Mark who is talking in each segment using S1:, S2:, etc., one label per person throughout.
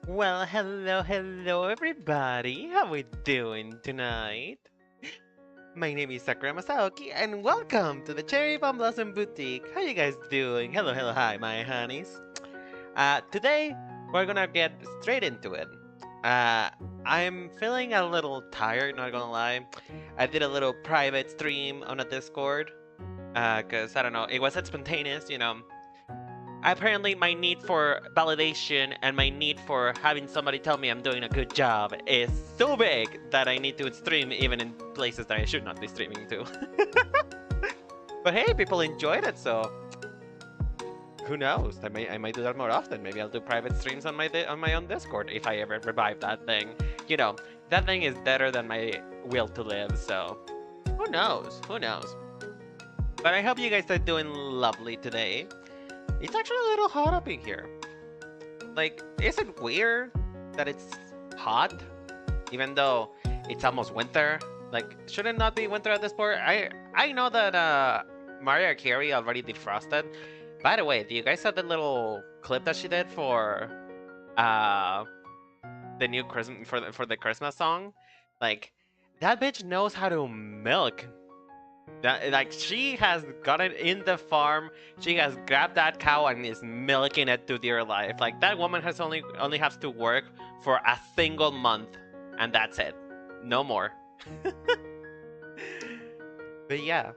S1: Well, hello everybody. How we doing tonight? My name is Sakura Masaoki and welcome to the Cherry Bomb Blossom Boutique. How you guys doing? Hello, hi my honeys. Today we're gonna get straight into it. Uh, I'm feeling a little tired, not gonna lie. I did a little private stream on a Discord. Cause I don't know, it was spontaneous. Apparently my need for validation and my need for having somebody tell me I'm doing a good job is so big that I need to stream even in places that I should not be streaming to. But hey, people enjoyed it, so who knows? I might do that more often. Maybe I'll do private streams on my own Discord if I ever revive that thing. You know, that thing is better than my will to live, so who knows? Who knows? But I hope you guys are doing lovely today. It's actually a little hot up in here. Like, is it weird that it's hot, even though it's almost winter? Like, should it not be winter at this point? I know that Mariah Carey already defrosted. By the way, do you guys saw the little clip that she did for uh the new Christmas for the Christmas song? Like, that bitch knows how to milk. That, like, she has got it in the farm. She has grabbed that cow and is milking it to dear life. Like, that woman has only has to work for a single month, and that's it. No more. But yeah.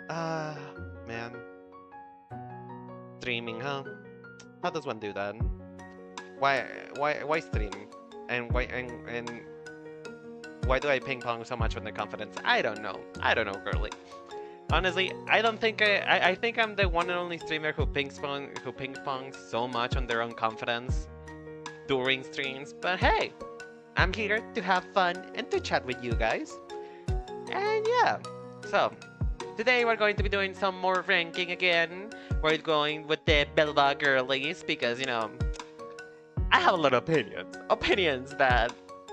S1: Man. Streaming, huh? How does one do that? Why stream? And why do I ping pong so much with the confidence? I don't know. I don't know, girly. Honestly, I don't think I think I'm the one and only streamer who ping pong so much on their own confidence during streams. But hey, I'm here to have fun and to chat with you guys. And yeah, so today we're going to be doing some more ranking again. We're going with the Belobog girlies because I have a lot of opinions. Opinions that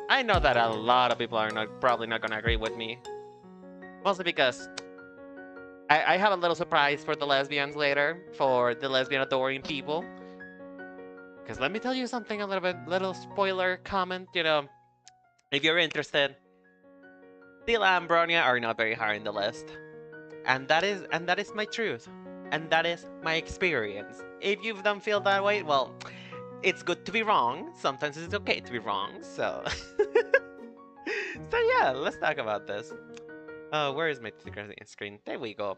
S1: I know that a lot of people are probably not gonna agree with me. Mostly because I have a little surprise for the lesbians later, for the lesbian adoring people. Because let me tell you something a little spoiler comment, if you're interested, Tila and Bronya are not very high in the list. And that is my truth. And that is my experience. If you don't feel that way, well, it's good to be wrong. Sometimes it's okay to be wrong, so so yeah, let's talk about this. Where is my screen? There we go.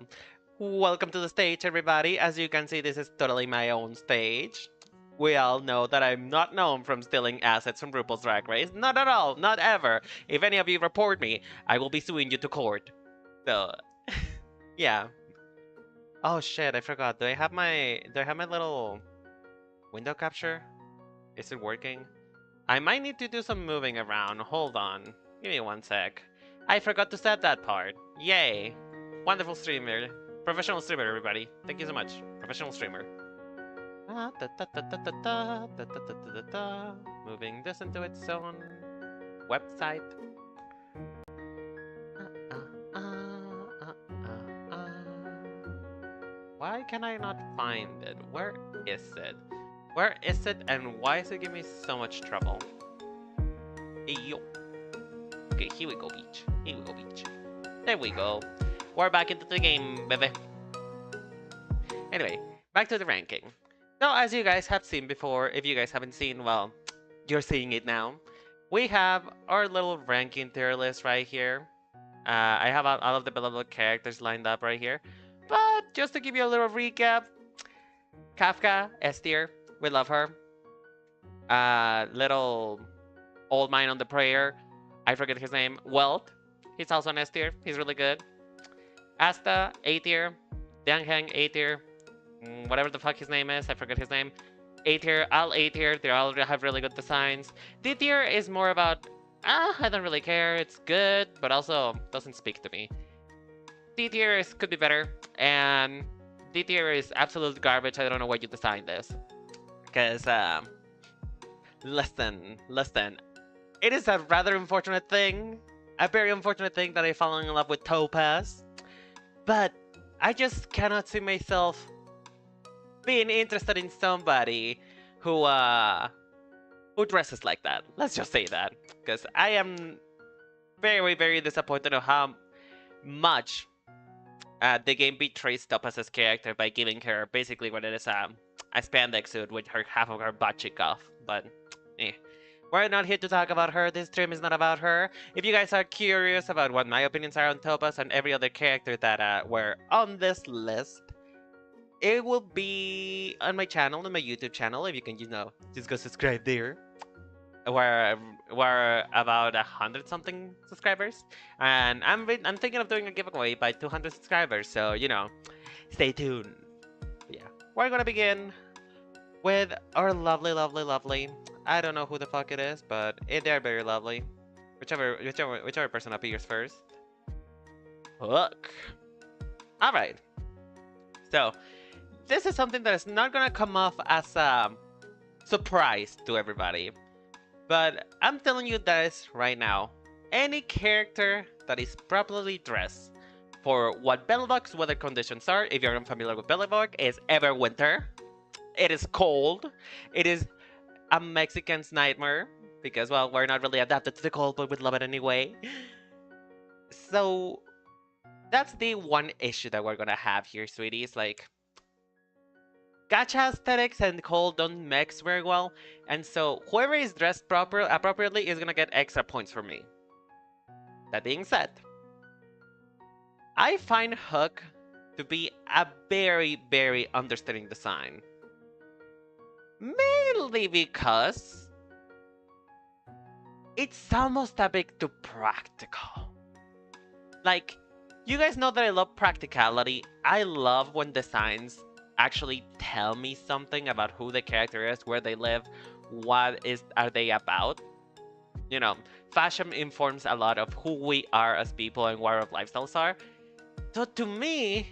S1: Welcome to the stage, everybody. As you can see, this is totally my own stage. We all know that I'm not known from stealing assets from RuPaul's Drag Race. Not at all. Not ever. If any of you report me, I will be suing you to court. So, yeah. Oh shit, I forgot. Do I have my little window capture? Is it working? I might need to do some moving around. Hold on. Give me one sec. I forgot to set that part. Yay. Wonderful streamer. Professional streamer, everybody. Thank you so much. Professional streamer. Moving this into its own website. Why can I not find it? Where is it? Where is it and why is it giving me so much trouble? Hey, yo. Okay, here we go, beach. Here we go, beach. There we go. We're back into the game, baby. Anyway, back to the ranking. Now, as you guys have seen before, if you guys haven't seen, well, you're seeing it now. We have our little ranking tier list right here. I have all of the beloved characters lined up right here. But just to give you a little recap, Kafka, S tier, we love her. Little old man on the prayer, I forget his name, Welt, he's also an S tier, he's really good. Asta, A tier. Dangheng, A tier. Whatever the fuck his name is, I forget his name. A tier, all A tier, they all have really good designs. D tier is more about, I don't really care, it's good, but also doesn't speak to me. D tier could be better, and D tier is absolute garbage. I don't know why you designed this. Because, listen. It is a rather unfortunate thing, a very unfortunate thing that I fell in love with Topaz. But I just cannot see myself being interested in somebody who who dresses like that. Let's just say that, because I am very, very disappointed of how much the game betrays Topaz's character by giving her basically what it is, a spandex suit with her half of her butt cheek off. But, eh. We're not here to talk about her. This stream is not about her. If you guys are curious about what my opinions are on Topaz and every other character that were on this list, it will be on my channel, on my YouTube channel. If you can, just go subscribe there. We're about 100 something subscribers, and I'm thinking of doing a giveaway by 200 subscribers. So stay tuned. Yeah, we're gonna begin with our lovely. I don't know who the fuck it is, but they're very lovely. Whichever person appears first. Look. All right. So this is something that is not gonna come off as a surprise to everybody. But I'm telling you this right now. Any character that is properly dressed for what Belobog's weather conditions are, if you're unfamiliar with Belobog, is everwinter. It is cold. It is a Mexican's nightmare. Because, well, we're not really adapted to the cold, but we love it anyway. So, that's the one issue that we're gonna have here, sweeties. Like, gacha aesthetics and cold don't mix very well, and so whoever is dressed appropriately is gonna get extra points from me. That being said, I find Hook to be a very, very understating design. Mainly because it's almost a bit too practical. Like, you guys know that I love practicality. I love when designs actually tell me something about who the character is, where they live, are they about. Fashion informs a lot of who we are as people and what our lifestyles are. So to me,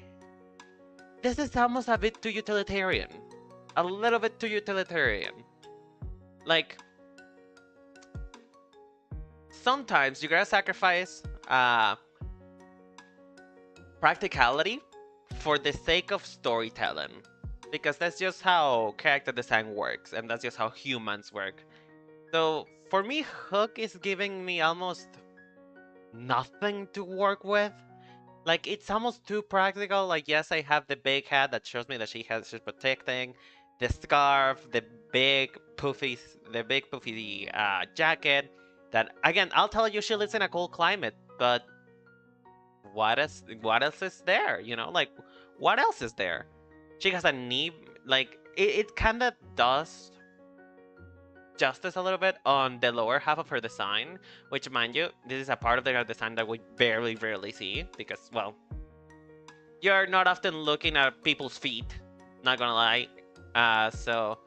S1: this is almost a bit too utilitarian. A little bit too utilitarian. Like, sometimes you gotta sacrifice practicality for the sake of storytelling, because that's just how character design works, and that's just how humans work. So for me, Hook is giving me almost nothing to work with. Like, it's almost too practical. Like, yes, I have the big hat that shows me that she's protecting, the scarf, the big poofy jacket. That, again, I'll tell you, she lives in a cold climate, but what else is there? Like, what else is there? She has a knee, like, it kind of does justice a little bit on the lower half of her design, which, mind you, this is a part of her design that we very rarely see, because, well, you're not often looking at people's feet, not gonna lie. So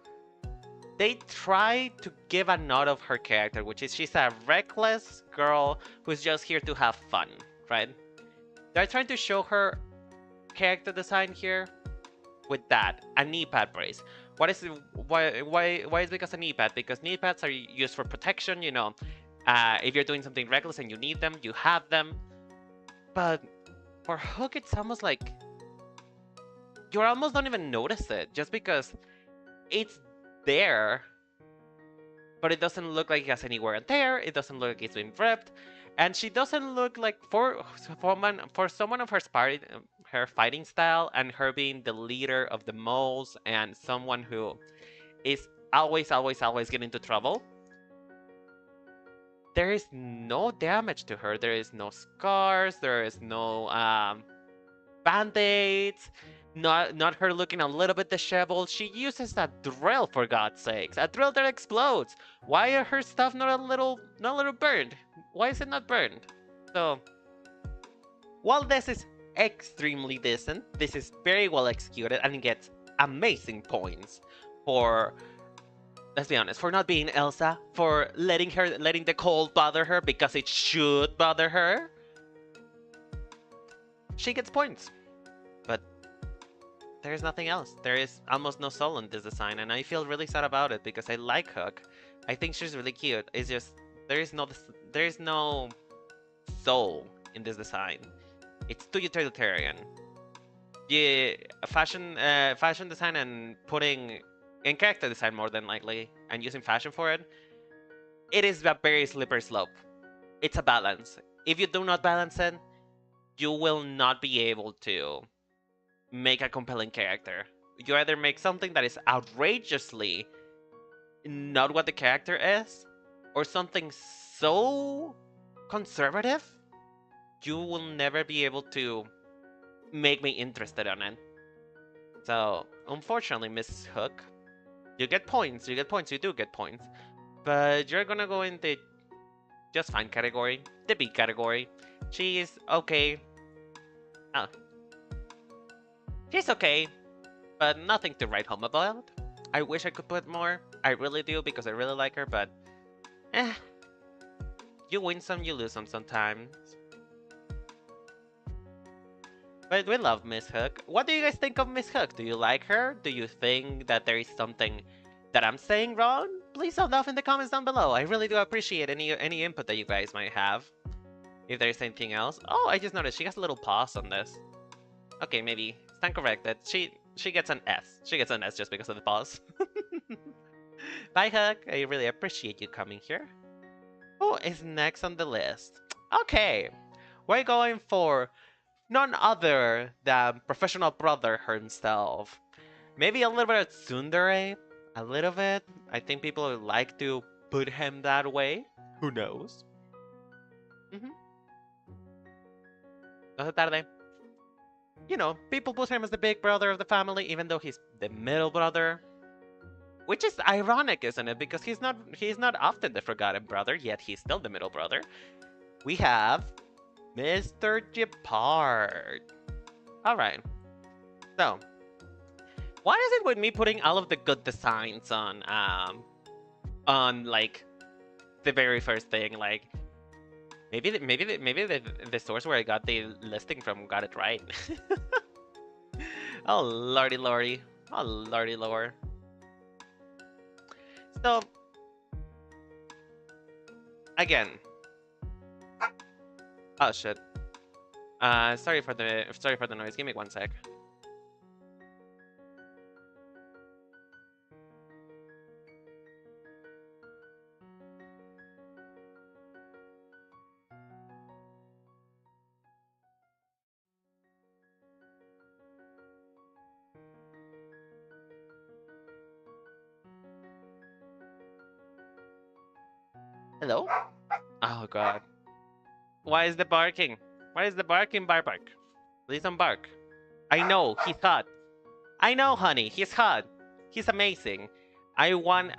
S1: they try to give a nod of her character, which is she's a reckless girl who's just here to have fun, right? They're trying to show her character design here with that, a knee pad brace. Why is it because a knee pad? Because knee pads are used for protection, if you're doing something reckless and you need them, you have them. But for Hook, it's almost like you almost don't even notice it, just because it's there, but it doesn't look like it has any wear and tear. It doesn't look like it's been ripped, and she doesn't look like for someone of her fighting style and her being the leader of the moles and someone who is always getting into trouble. There is no damage to her. There is no scars. There is no band-aids. Not her looking a little bit disheveled. She uses a drill, for God's sakes. A drill that explodes. Why are her stuff not a little burned? Why is it not burned? So, while this is extremely decent, this is very well executed and gets amazing points for, let's be honest, for not being Elsa, for letting the cold bother her because it should bother her. She gets points. But there's nothing else. There is almost no soul in this design, and I feel really sad about it because I like Hook. I think she's really cute. It's just there is no soul in this design. It's too utilitarian. Yeah, fashion design and putting in character design more than likely, and using fashion for it it is a very slippery slope. It's a balance. If you do not balance it, you will not be able to make a compelling character. You either make something that is outrageously not what the character is, or something so conservative, you will never be able to make me interested in it. So, unfortunately, Miss Hook, you get points, you do get points, but you're gonna go in the just fine category, the B category. She's okay. Oh, she's okay, but nothing to write home about. I wish I could put more. I really do because I really like her, but eh, you win some, you lose some sometimes. But we love Miss Hook. What do you guys think of Miss Hook? Do you like her? Do you think that there is something that I'm saying wrong? Please sound off in the comments down below. I really do appreciate any input that you guys might have. If there's anything else. Oh, I just noticed she has a little pause on this. Okay, maybe stand corrected. She gets an S. She gets an S just because of the pause. Bye, Hook. I really appreciate you coming here. Who is next on the list? Okay, we're going for none other than professional brother himself. Maybe a little bit of tsundere, a little bit. I think people would like to put him that way. Who knows? No se tarde. You know, people put him as the big brother of the family, even though he's the middle brother. Which is ironic, isn't it? Because he's not often the forgotten brother, yet he's still the middle brother. We have Mr. Gepard. Alright. So, why is it with me putting all of the good designs on like the very first thing? Like maybe the source where I got the listing from got it right. Oh lordy lordy. Oh lordy lord. So again. Oh shit. Sorry for the noise. Give me 1 sec. Hello? Oh god. Why is the barking? Why is the barking bark? Please don't bark. I know, he's hot. I know, honey, he's hot. He's amazing. I want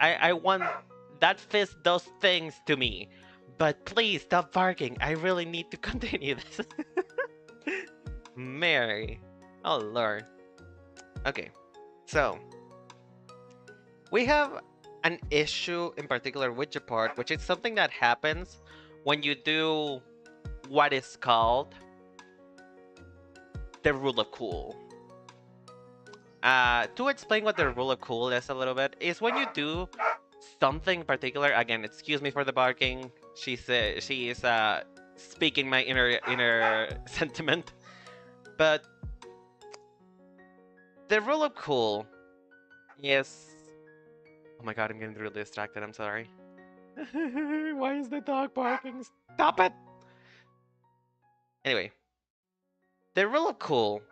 S1: that fist does things to me. But please stop barking. I really need to continue this. Mary. Oh lord. Okay. So we have an issue in particular with Gepard, which is something that happens when you do what is called the rule of cool. To explain what the rule of cool is a little bit, is when you do something particular. Again, excuse me for the barking. She is speaking my inner sentiment. But the rule of cool is. Oh my god, I'm getting really distracted. I'm sorry. Why is the dog barking? Stop it! Anyway, the rule of cool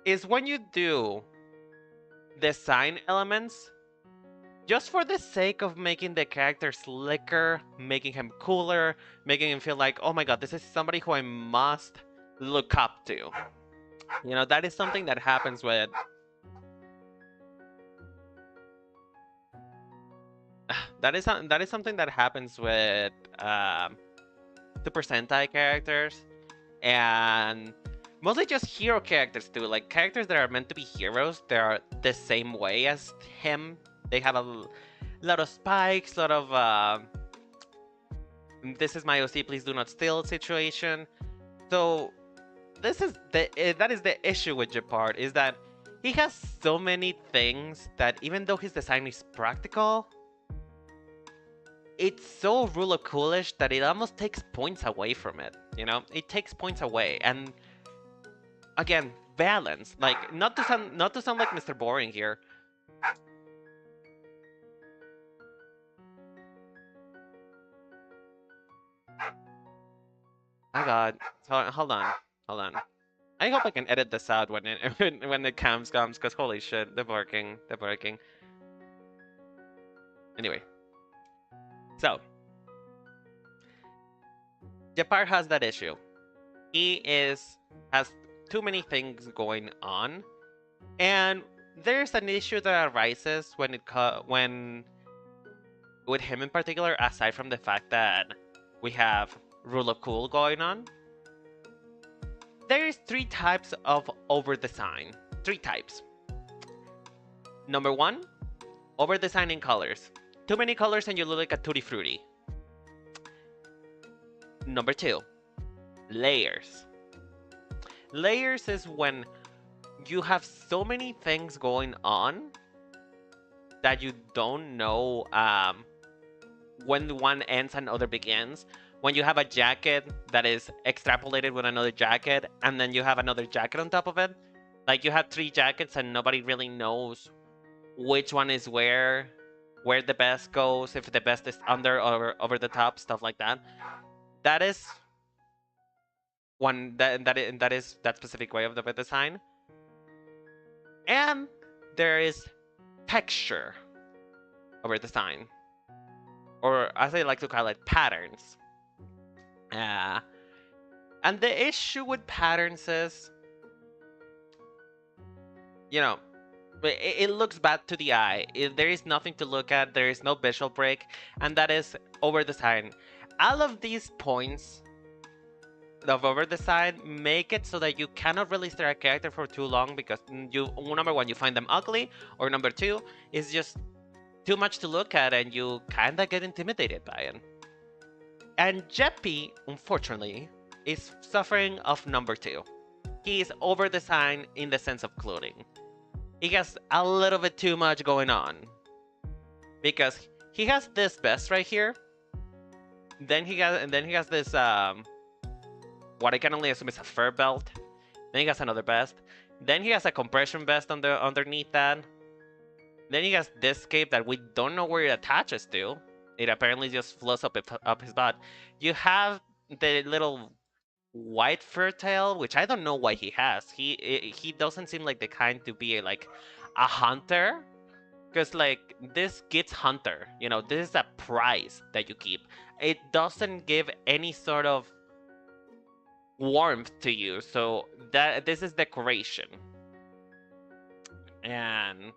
S1: is when you do design elements just for the sake of making the character slicker, making him cooler, making him feel like, oh my god, this is somebody who I must look up to. You know, that is something that happens with... that is something that happens with Super Sentai characters, and mostly just hero characters too. Like characters that are meant to be heroes, they are the same way as him. They have a lot of spikes, a lot of this is my OC, please do not steal situation. So this is that is the issue with Gepard, is that he has so many things that even though his design is practical, it's so rule of coolish that it almost takes points away from it. You know, it takes points away. And again, balance. Like not to sound like Mr. Boring here. My God. Hold on. Hold on. I hope I can edit this out when it when the cams comes, because holy shit, they're working. They're working. Anyway, so Japar has that issue. He has too many things going on, and there's an issue that arises when with him in particular. Aside from the fact that we have rule of cool going on, there's three types of over design. Three types. Number one, over designing colors. Too many colors and you look like a tutti frutti. Number two, layers. Layers is when you have so many things going on that you don't know when one ends and other begins. When you have a jacket that is extrapolated with another jacket, and then you have another jacket on top of it, like you have three jackets and nobody really knows which one is where the best goes, if the best is under or over the top, stuff like that. That is that is that specific way of the design. And there is texture over design, or as I like to call it, patterns. And the issue with patterns is, you know, it looks bad to the eye. There is nothing to look at. There is no visual break, and that is over design. All of these points of over design make it so that you cannot really stare at a character for too long, because number one, you find them ugly, or number two, is just too much to look at and you kinda get intimidated by it. And Jeppy, unfortunately, is suffering of number two. He is over designed in the sense of clothing. He has a little bit too much going on, because he has this vest right here. Then he has this what I can only assume is a fur belt. Then he has another vest. Then he has a compression vest underneath that. Then he has this cape that we don't know where it attaches to. It apparently just floats up his butt. You have the little white fur tail, which I don't know why he has. He doesn't seem like the kind to be like a hunter, because like this gets hunter. You know, this is a prize that you keep. It doesn't give any sort of warmth to you, so that this is decoration. And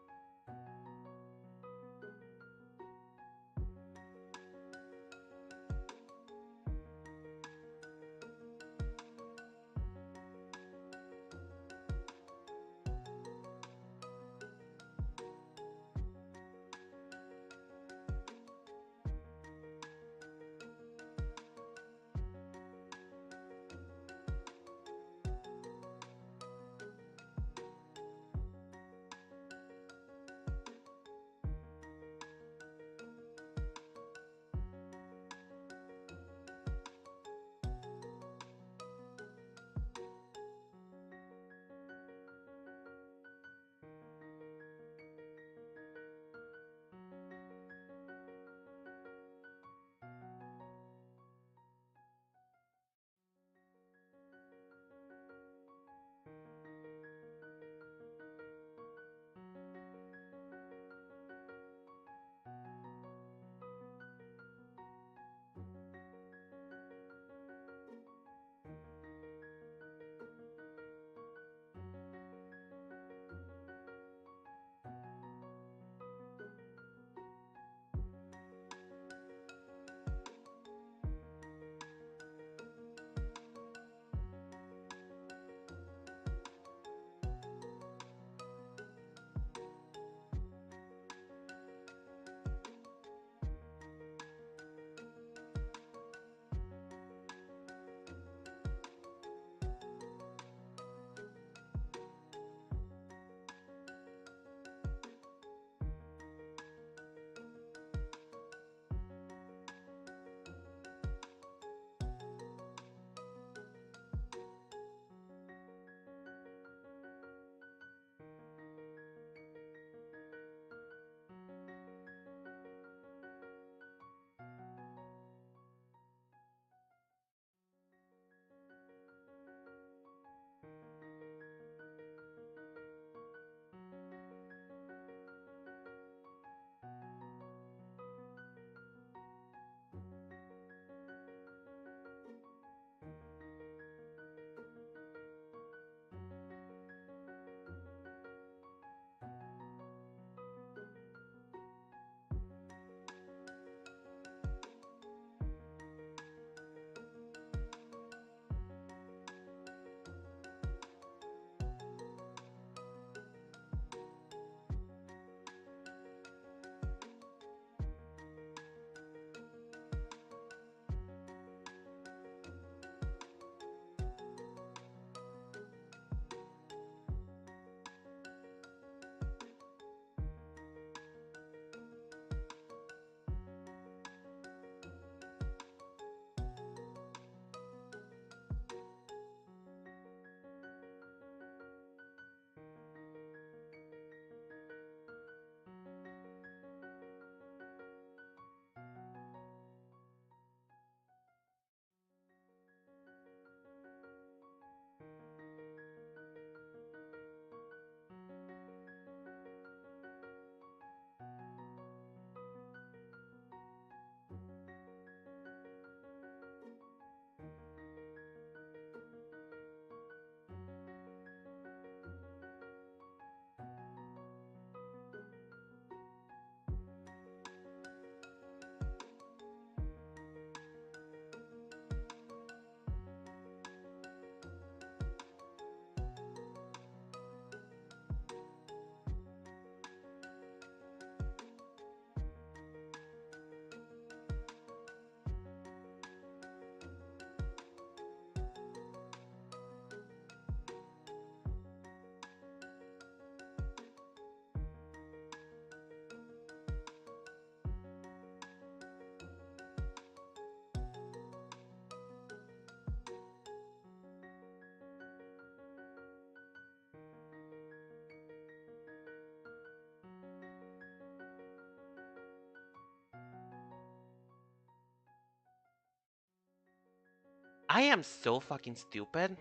S1: I am so fucking stupid.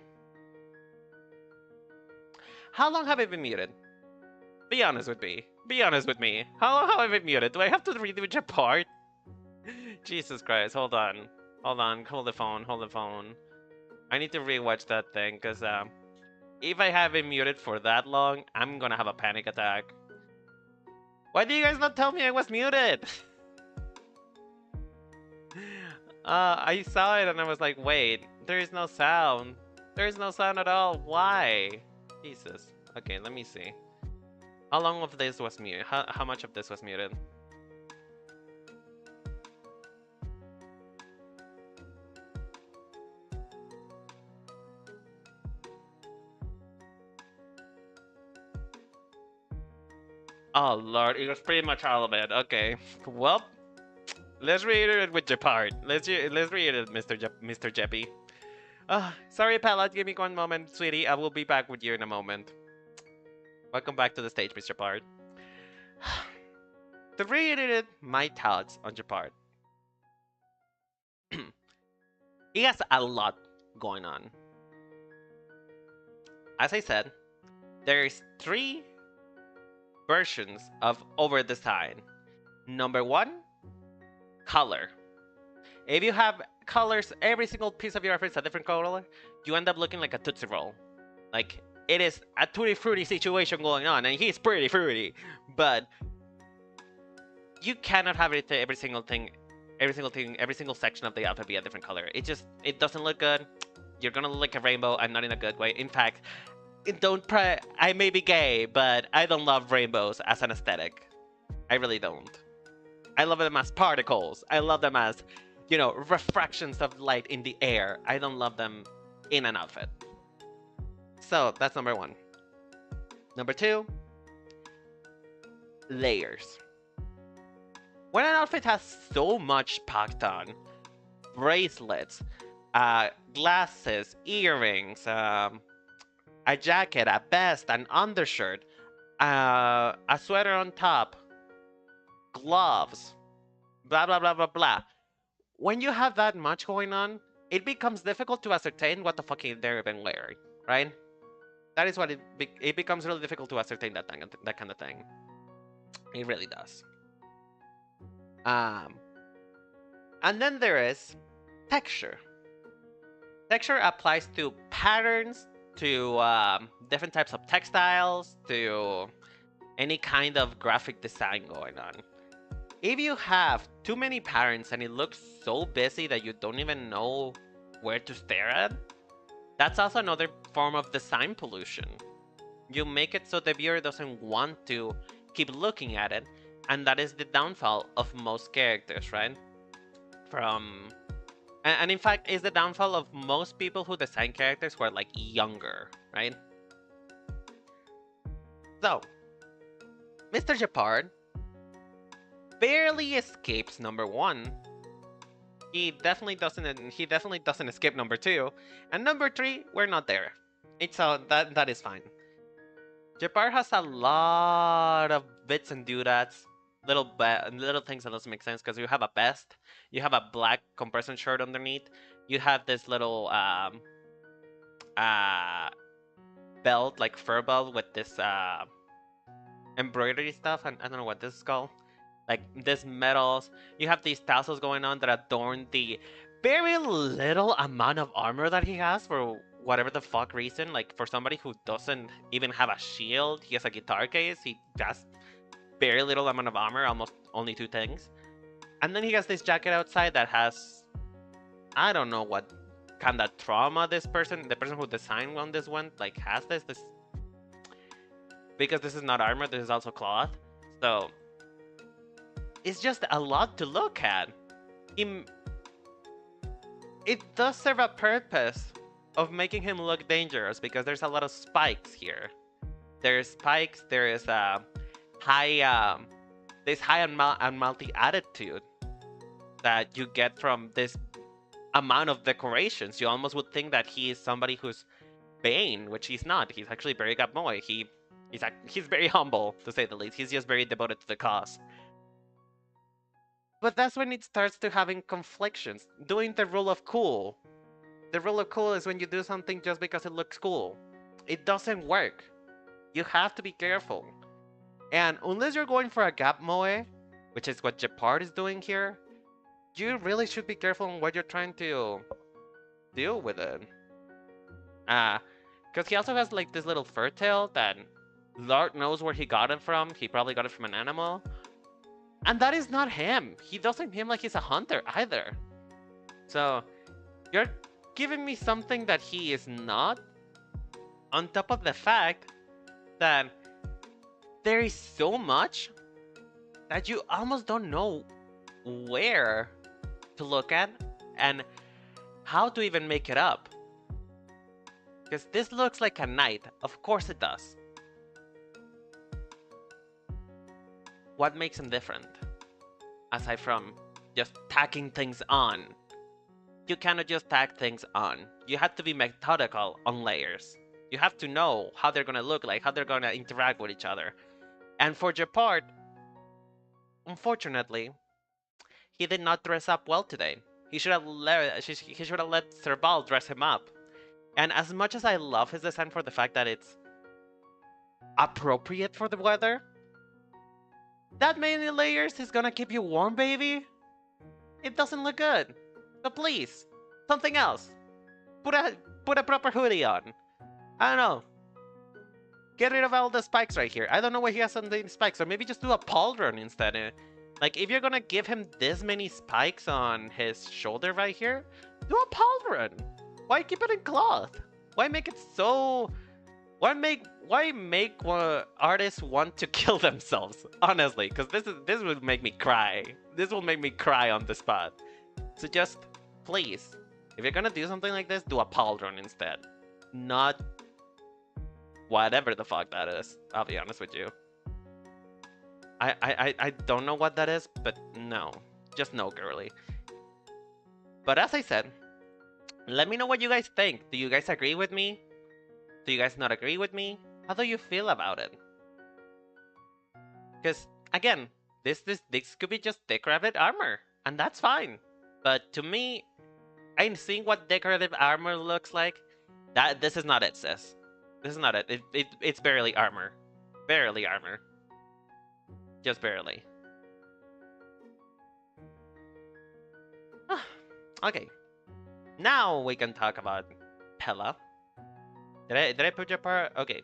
S1: How long have I been muted? Be honest with me. Be honest with me. How long have I been muted? Do I have to redo your part? Jesus Christ, hold on. Hold on, hold the phone, hold the phone. I need to rewatch that thing, because if I have been muted for that long, I'm gonna have a panic attack. Why do you guys not tell me I was muted? I saw it and I was like, wait, there is no sound. There is no sound at all. Why? Jesus. Okay, let me see. How long of this was muted? How much of this was muted? Oh lord, it was pretty much all of it. Okay, well, let's reiterate with Japart. Let's reiterate, Mr. Jeppy. Sorry, Palette. Give me one moment, sweetie. I will be back with you in a moment. Welcome back to the stage, Mr. Japart. To reiterate my thoughts on Japart, he has a lot going on. As I said, there's 3 versions of over design. Number 1, color. If you have colors, every single piece of your outfit is a different color, you end up looking like a Tootsie Roll. Like, it is a tutti frutti situation going on, and he's pretty fruity, but you cannot have every single section of the outfit be a different color. It doesn't look good. You're gonna look like a rainbow, and not in a good way. In fact, I may be gay, but I don't love rainbows as an aesthetic. I really don't. I love them as particles. I love them as, refractions of light in the air. I don't love them in an outfit. So that's number 1. Number 2, layers. When an outfit has so much packed on, bracelets, glasses, earrings, a jacket, a vest, an undershirt, a sweater on top, gloves, blah blah blah blah blah. When you have that much going on, it becomes difficult to ascertain what the fuck they're even wearing, right? That is what it becomes really difficult to ascertain that kind of thing. It really does. And then there is texture. Texture applies to patterns, to different types of textiles, to any kind of graphic design going on. If you have too many patterns and it looks so busy that you don't even know where to stare at, that's also another form of design pollution. You make it so the viewer doesn't want to keep looking at it, and that is the downfall of most characters, right? And in fact, is the downfall of most people who design characters who are like younger, right? So, Mr. Japard barely escapes number 1. He definitely doesn't escape number 2, and number 3, we're not there. It's that is fine. Japard has a lot of bits and doodads, little things that doesn't make sense, because you have a vest, you have a black compression shirt underneath, you have this little belt, like fur belt with this embroidery stuff. I don't know what this is called. Like this metals. You have these tassels going on that adorn the very little amount of armor that he has for whatever the fuck reason. Like for somebody who doesn't even have a shield, he has a guitar case. He has very little amount of armor, almost only 2 things. And then he has this jacket outside that has, I don't know what kind of trauma the person who designed on this one, like has this, because this is not armor, this is also cloth. So it's just a lot to look at. It does serve a purpose of making him look dangerous, because there's a lot of spikes here. There's spikes, there is this high and multi attitude that you get from this amount of decorations. You almost would think that he is somebody who's Bane, which he's not. He's actually very Gamoy. He's very humble, to say the least. He's just very devoted to the cause. But that's when it starts to having conflictions. Doing the rule of cool. the rule of cool is when you do something just because it looks cool. It doesn't work. You have to be careful. And unless you're going for a gap moe, which is what Japard is doing here, you really should be careful on what you're trying to deal with it. Because he also has like this little fur tail that Lord knows where he got it from. He probably got it from an animal. And that is not him. He doesn't seem like he's a hunter either. So, you're giving me something that he is not, on top of the fact that there is so much that you almost don't know where to look at and how to even make it up. Because this looks like a knight. Of course it does. What makes him different? Aside from just tacking things on. You cannot just tag things on. You have to be methodical on layers. You have to know how they're gonna look like, how they're gonna interact with each other. And for Japard, unfortunately, he did not dress up well today. He should have let Serval dress him up. And as much as I love his design for the fact that it's appropriate for the weather, that many layers is gonna keep you warm, baby. It doesn't look good. So please, something else. Put a proper hoodie on. I don't know. Get rid of all the spikes right here. I don't know why he has so many spikes, or maybe just do a pauldron instead. Like, if you're gonna give him this many spikes on his shoulder right here, do a pauldron. Why keep it in cloth? Why make it so... Why make artists want to kill themselves? Honestly, because this would make me cry. This will make me cry on the spot. So just, please, if you're gonna do something like this, do a pauldron instead. Not whatever the fuck that is, I'll be honest with you. I don't know what that is, but no. Just no, girly. But as I said, let me know what you guys think. Do you guys agree with me? Do you guys not agree with me? How do you feel about it? Because, again, this could be just decorative armor, and that's fine. But to me, I'm seeing what decorative armor looks like. This is not it, sis. This is not it. It's barely armor. Barely armor. Just barely. Okay. Now we can talk about Pella. Did I put your part? Okay.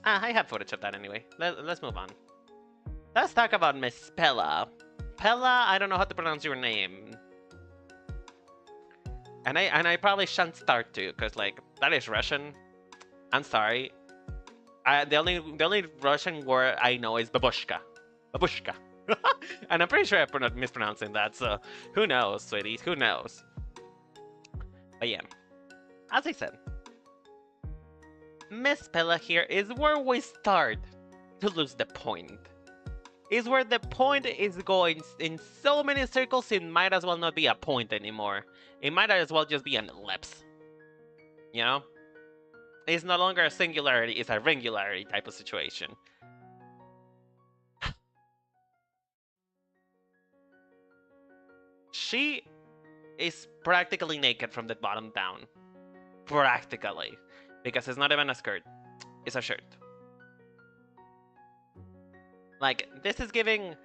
S1: I have footage of that anyway. Let's move on. Let's talk about Miss Pella. Pella, I don't know how to pronounce your name. And I probably shan't start to, because like that is Russian. I'm sorry. The only Russian word I know is babushka. Babushka. And I'm pretty sure I'm mispronouncing that, so who knows, sweeties, who knows? But yeah, as I said, Miss Pella here is where we start to lose the point. Is where the point is going in so many circles, it might as well not be a point anymore. It might as well just be an ellipse. You know? It's no longer a singularity, it's a ringularity type of situation. She is practically naked from the bottom down. Practically. Because it's not even a skirt. It's a shirt. Like, this is giving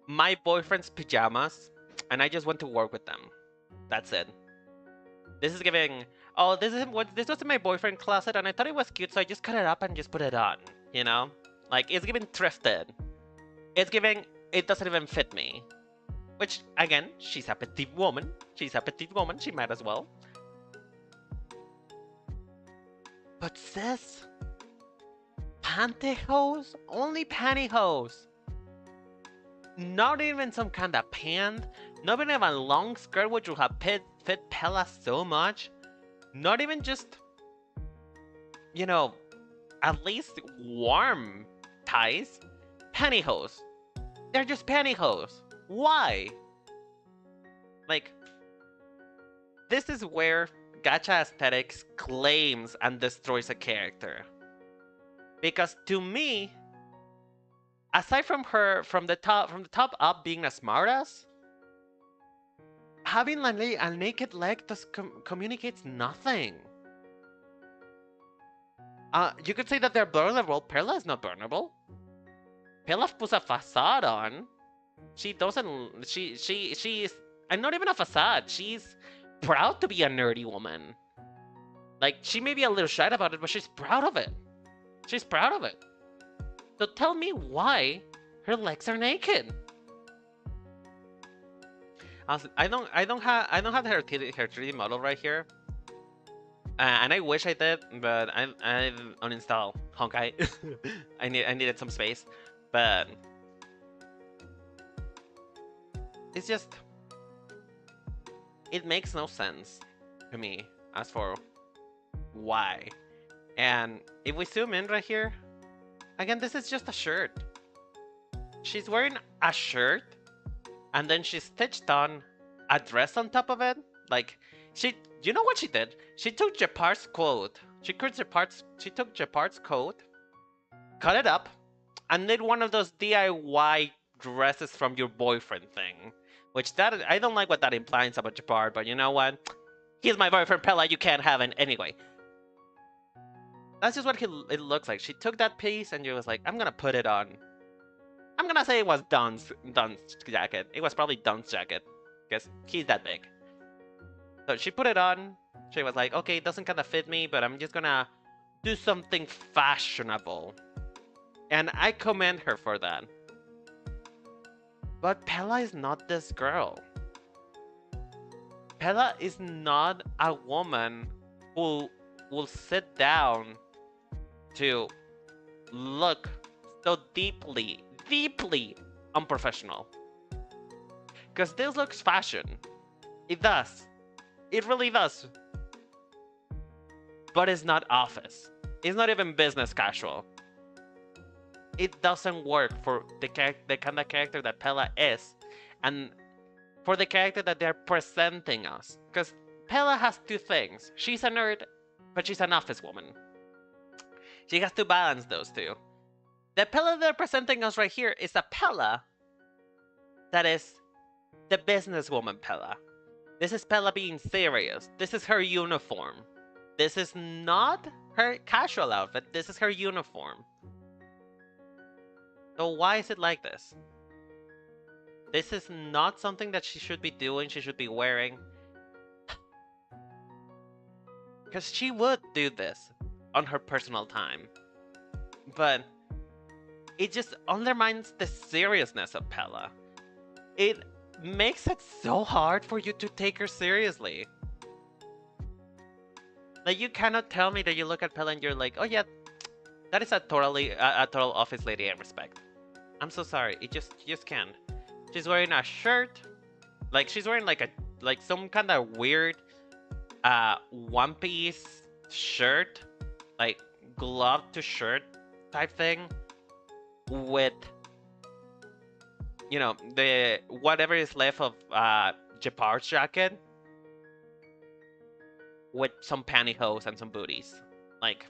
S1: my boyfriend's pajamas, and I just went to work with them. That's it. This is giving... Oh, this was in my boyfriend closet, and I thought it was cute, so I just cut it up and just put it on. You know? Like, it's giving thrifted. It's giving... It doesn't even fit me. Which, again, she's a petite woman. She's a petite woman. She might as well. But sis... Pantyhose? Only pantyhose. Not even some kind of pant. Not even a long skirt which would have fit Pella so much. Not even just, you know, at least warm ties. Pantyhose. They're just pantyhose. Why? Like, this is where gacha aesthetics claims and destroys a character. Because to me, aside from her from the top up being a smartass, having a naked leg communicates nothing. You could say that they're vulnerable. Perla is not vulnerable. Perla puts a facade on. She doesn't. She's. And not even a facade. She's proud to be a nerdy woman. Like, she may be a little shy about it, but she's proud of it. She's proud of it. So tell me why her legs are naked. I don't have her 3D model right here. And I wish I did, but I uninstalled Honkai. I needed some space, but it's just, it makes no sense to me as for why. And if we zoom in right here, again, this is just a shirt. She's wearing a shirt, and then she stitched on a dress on top of it. Like, you know what she did? She took Japard's quote. She took Japard's coat, cut it up, and did one of those DIY dresses from your boyfriend thing. Which I don't like what that implies about Japard, but you know what? He's my boyfriend, Pella. You can't have it anyway. That's just what it looks like. She took that piece and she was like, I'm gonna put it on. I'm gonna say it was Don's jacket. It was probably Don's jacket, because he's that big. So she put it on. She was like, okay, it doesn't kind of fit me, but I'm just gonna do something fashionable. And I commend her for that. But Pella is not this girl. Pella is not a woman who will sit down to look so deeply unprofessional. Because this looks fashion. It does. It really does. But it's not office. It's not even business casual. It doesn't work for the kind of character that Pella is, and for the character that they're presenting us. Because Pella has two things. She's a nerd, but she's an office woman. She has to balance those two. The Pella they're presenting us right here is a Pella that is the businesswoman Pella. This is Pella being serious. This is her uniform. This is not her casual outfit. This is her uniform. So why is it like this? This is not something that she should be doing, she should be wearing. Because she would do this on her personal time. But it just undermines the seriousness of Pella. It makes it so hard for you to take her seriously. Like, you cannot tell me that you look at Pella and you're like, oh yeah, that is a total office lady I respect. I'm so sorry, you just can't. She's wearing a shirt, like she's wearing like some kind of weird one piece shirt, like glove to shirt type thing, with, you know, the whatever is left of Japard's jacket, with some pantyhose and some booties. Like,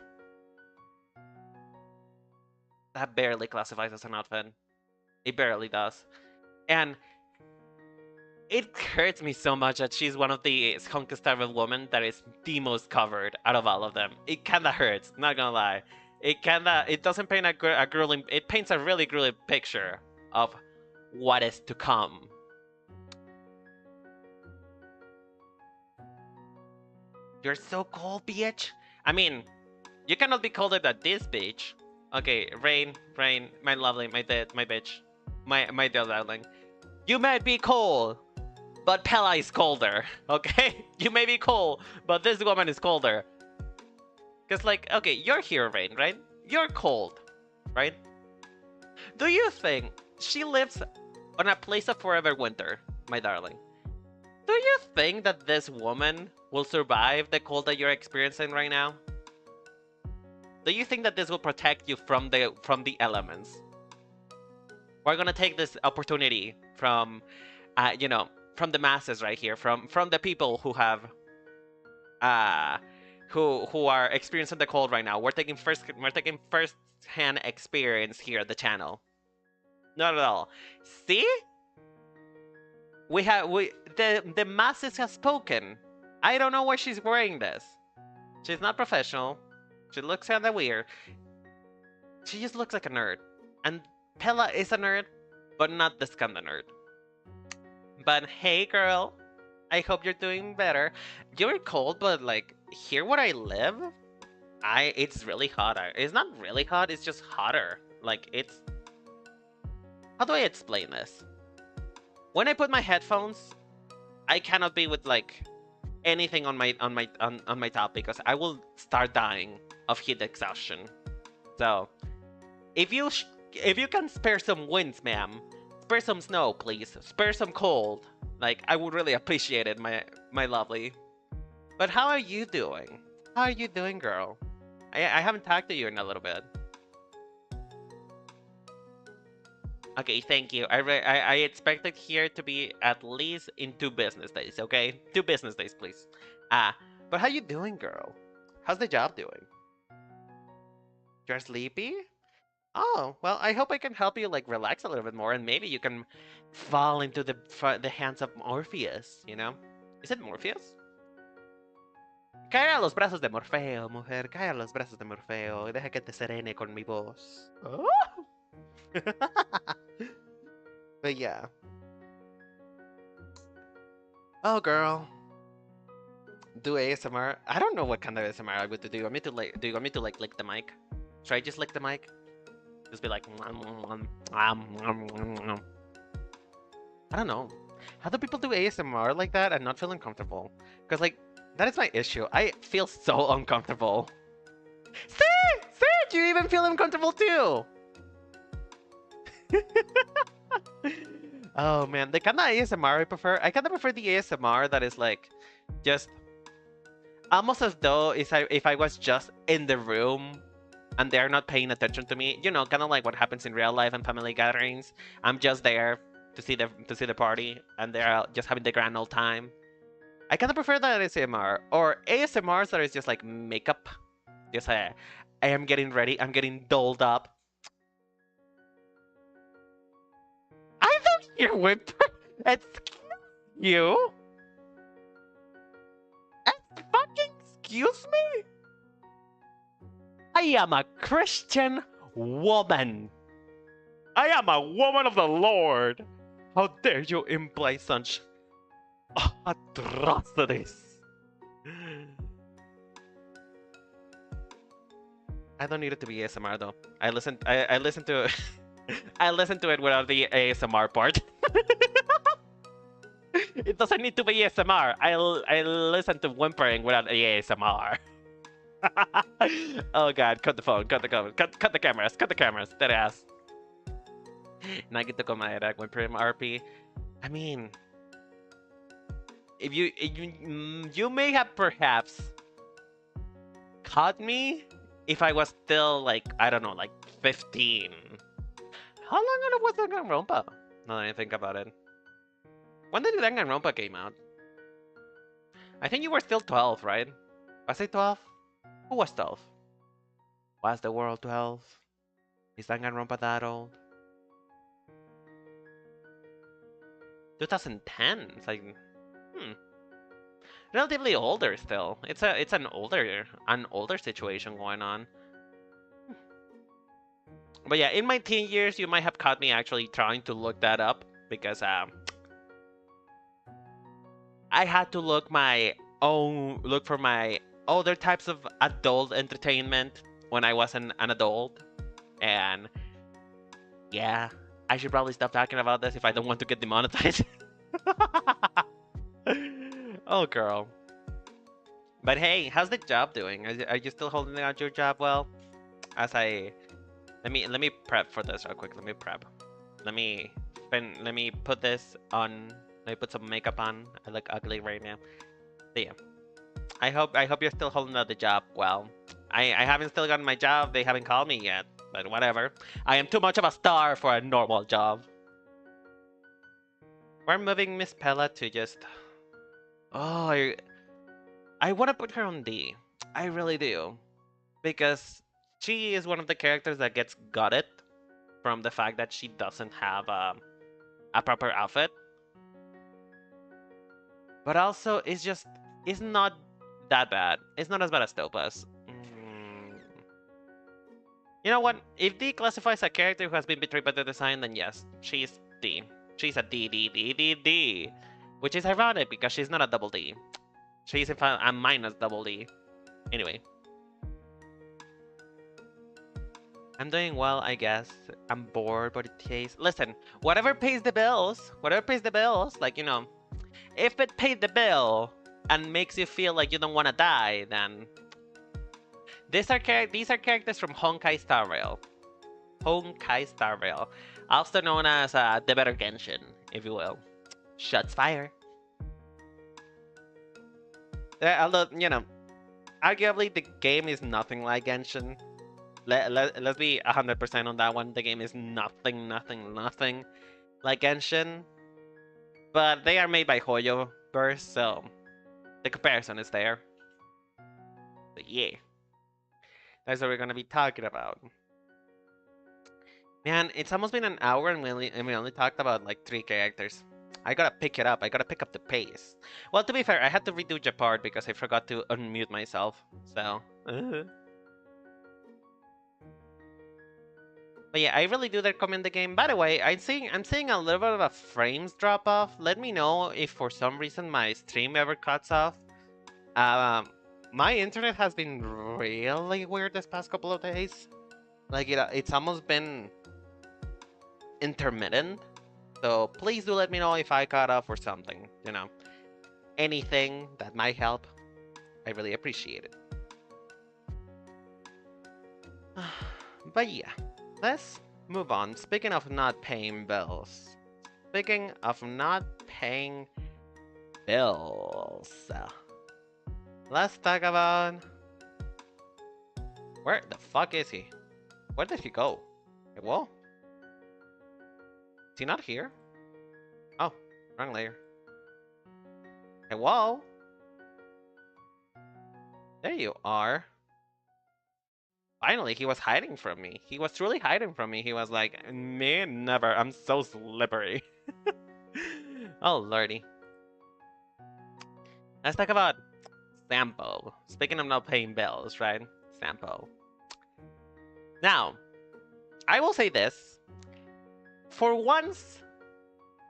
S1: that barely classifies as an outfit. It barely does. And it hurts me so much that she's one of the Conquistador women that is the most covered out of all of them. It kinda hurts, not gonna lie. It doesn't paint a grueling, it paints a really grueling picture of what is to come. You're so cold, bitch. I mean, you cannot be colder than this, bitch. Okay, Rain, my lovely, my bitch, my dear darling. You might be cold, but Pella is colder, okay? You may be cold, but this woman is colder. Because, like, okay, you're here, Rain, right? You're cold, right? Do you think she lives on a place of forever winter, my darling? Do you think that this woman will survive the cold that you're experiencing right now? Do you think that this will protect you from the elements? We're gonna take this opportunity from, you know, from the masses right here, from the people who have, who are experiencing the cold right now. We're taking first-hand experience here at the channel. Not at all. See? The masses have spoken. I don't know why she's wearing this. She's not professional. She looks kinda weird. She just looks like a nerd. And Pella is a nerd, but not this kind of nerd. But hey, girl, I hope you're doing better. You're cold, but like here where I live, it's really hot. It's not really hot. It's just hotter. Like it's. How do I explain this? When I put my headphones, I cannot be with like anything on my top because I will start dying of heat exhaustion. So if you can spare some winds, ma'am, spare some snow, please. Spare some cold. Like I would really appreciate it, my lovely. But how are you doing? How are you doing, girl? I haven't talked to you in a little bit. Okay, thank you. I expected here to be at least in 2 business days, okay? 2 business days, please. But how you doing, girl? How's the job doing? You're sleepy? Oh, well, I hope I can help you, like, relax a little bit more, and maybe you can fall into the hands of Morpheus, you know? Is it Morpheus? Cae a los brazos de Morfeo, mujer. Cae a los brazos de Morfeo. Y deja que te serene con mi voz. Oh! But yeah. Oh, girl. Do ASMR? I don't know what kind of ASMR I would do. Do you want me to like lick the mic? Should I just lick the mic? Just be like, I don't know. How do people do ASMR like that and not feel uncomfortable? Because like that is my issue. I feel so uncomfortable. See, do you even feel uncomfortable too? Oh man, the kind of ASMR I prefer. I kind of prefer the ASMR that is like, just almost as though if I was just in the room and they're not paying attention to me. You know, kind of like what happens in real life and family gatherings. I'm just there to see the party, and they're just having the grand old time. I kind of prefer that ASMR or ASMRs that is just like makeup. Just I am getting ready. I'm getting dolled up. I don't hear whimper. Excuse you. Fucking excuse me. I am a Christian woman. I am a woman of the Lord. How dare you imply such atrocities? I don't need it to be ASMR though. I listen to I listen to it without the ASMR part. It doesn't need to be ASMR. I listen to whimpering without the ASMR. Oh god, cut the phone, cut the cameras, dead ass. Nakita ko maera whimpering RP. I mean, if you may have perhaps caught me if I was still like, I don't know, like 15. How long ago was Danganronpa? Now that I think about it. When did Danganronpa came out? I think you were still 12, right? Was I 12? Who was 12? Was the world 12? Is Danganronpa that old? 2010. It's like, relatively older still. It's an older situation going on. But yeah, in my teen years, you might have caught me actually trying to look that up because I had to look for my other types of adult entertainment when I wasn't an adult, and yeah, I should probably stop talking about this if I don't want to get demonetized. Oh, girl. But hey, how's the job doing? Are you still holding out your job well? Let me prep for this real quick. Let me prep. Let me put this on. Let me put some makeup on. I look ugly right now. So yeah. I hope you're still holding out the job well. I haven't still gotten my job. They haven't called me yet. But whatever. I am too much of a star for a normal job. We're moving Miss Pella to just... Oh, I want to put her on D. I really do. Because she is one of the characters that gets gutted from the fact that she doesn't have a proper outfit. But also, it's not that bad. It's not as bad as Topaz. You know what? If D classifies a character who has been betrayed by the design, then yes, she's D. She's a D, D, D, D, D. Which is ironic because she's not a double D. She's in fact a minus double D. Anyway. I'm doing well, I guess. I'm bored, but it tastes. Listen, whatever pays the bills, like, you know, if it paid the bill and makes you feel like you don't want to die, then these are characters from Honkai Star Rail. Honkai Star Rail, also known as the Better Genshin, if you will. Shots fire. Although, you know, arguably the game is nothing like Genshin. Let's be 100% on that one. The game is nothing like Genshin. But they are made by Hoyo Burst, so the comparison is there. But yeah. That's what we're gonna be talking about. Man, it's almost been an hour and we only talked about like 3 characters. I gotta pick it up. I gotta pick up the pace. Well, to be fair, I had to redo Japard because I forgot to unmute myself. So. But yeah, I really do recommend the game. By the way, I'm seeing a little bit of a frames drop off. Let me know if for some reason my stream ever cuts off. My internet has been really weird this past couple of days. Like it's almost been intermittent. So please do let me know if I cut off or something. You know, anything that might help. I really appreciate it. But yeah. Let's move on. Speaking of not paying bills. Let's talk about... Where the fuck is he? Where did he go? Hey, whoa. Is he not here? Oh, wrong layer. Hey, whoa. There you are. Finally, he was hiding from me. He was truly hiding from me. He was like, me, never. I'm so slippery. Oh, lordy. Let's talk about Sampo. Speaking of not paying bills, right? Sampo. Now, I will say this. For once,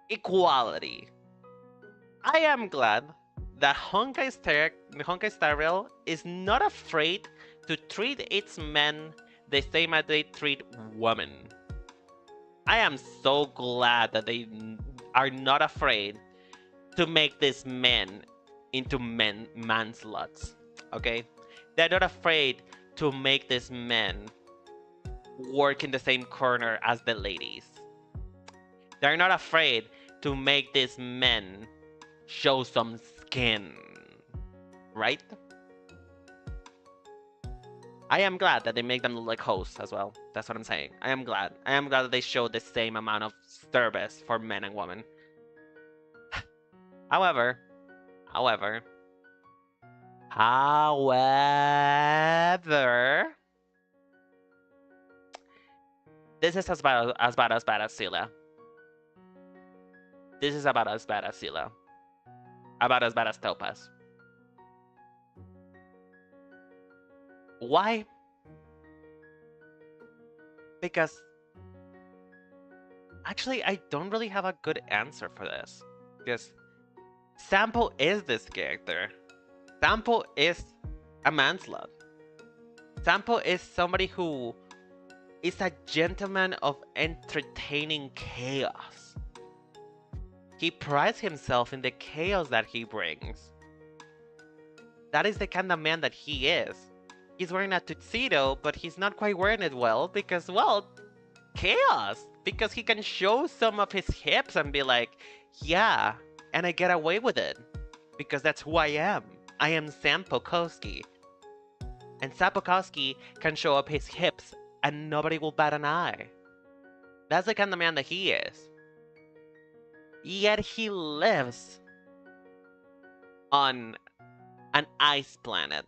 S1: equality. I am glad that Honkai Star Rail is not afraid to treat its men the same as they treat women. I am so glad that they are not afraid to make these men into manslots. Okay? They're not afraid to make these men work in the same corner as the ladies. They're not afraid to make these men show some skin. Right? I am glad that they make them look like hosts as well. That's what I'm saying. I am glad. I am glad that they show the same amount of service for men and women. However, this is as bad as Scylla. This is about as bad as Scylla. About as bad as Topaz. Why? Because actually, I don't really have a good answer for this. Because Sampo is this character. Sampo is a manslot. Sampo is somebody who is a gentleman of entertaining chaos. He prides himself in the chaos that he brings. That is the kind of man that he is. He's wearing a tuxedo, but he's not quite wearing it well because, well, chaos. Because he can show some of his hips and be like, yeah, and I get away with it. Because that's who I am. I am Sam Pokowski. And Sam Pokowski can show up his hips and nobody will bat an eye. That's the kind of man that he is. Yet he lives on an ice planet.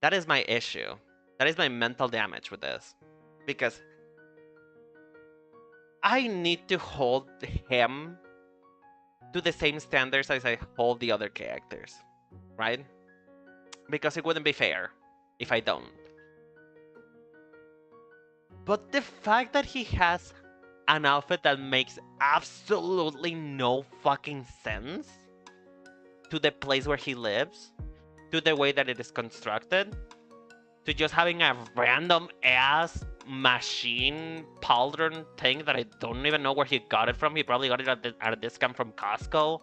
S1: That is my issue. That is my mental damage with this. Because I need to hold him to the same standards as I hold the other characters, right? Because it wouldn't be fair if I don't. But the fact that he has an outfit that makes absolutely no fucking sense to the place where he lives, to the way that it is constructed, to just having a random ass machine pauldron thing that I don't even know where he got it from. He probably got it at a discount from Costco.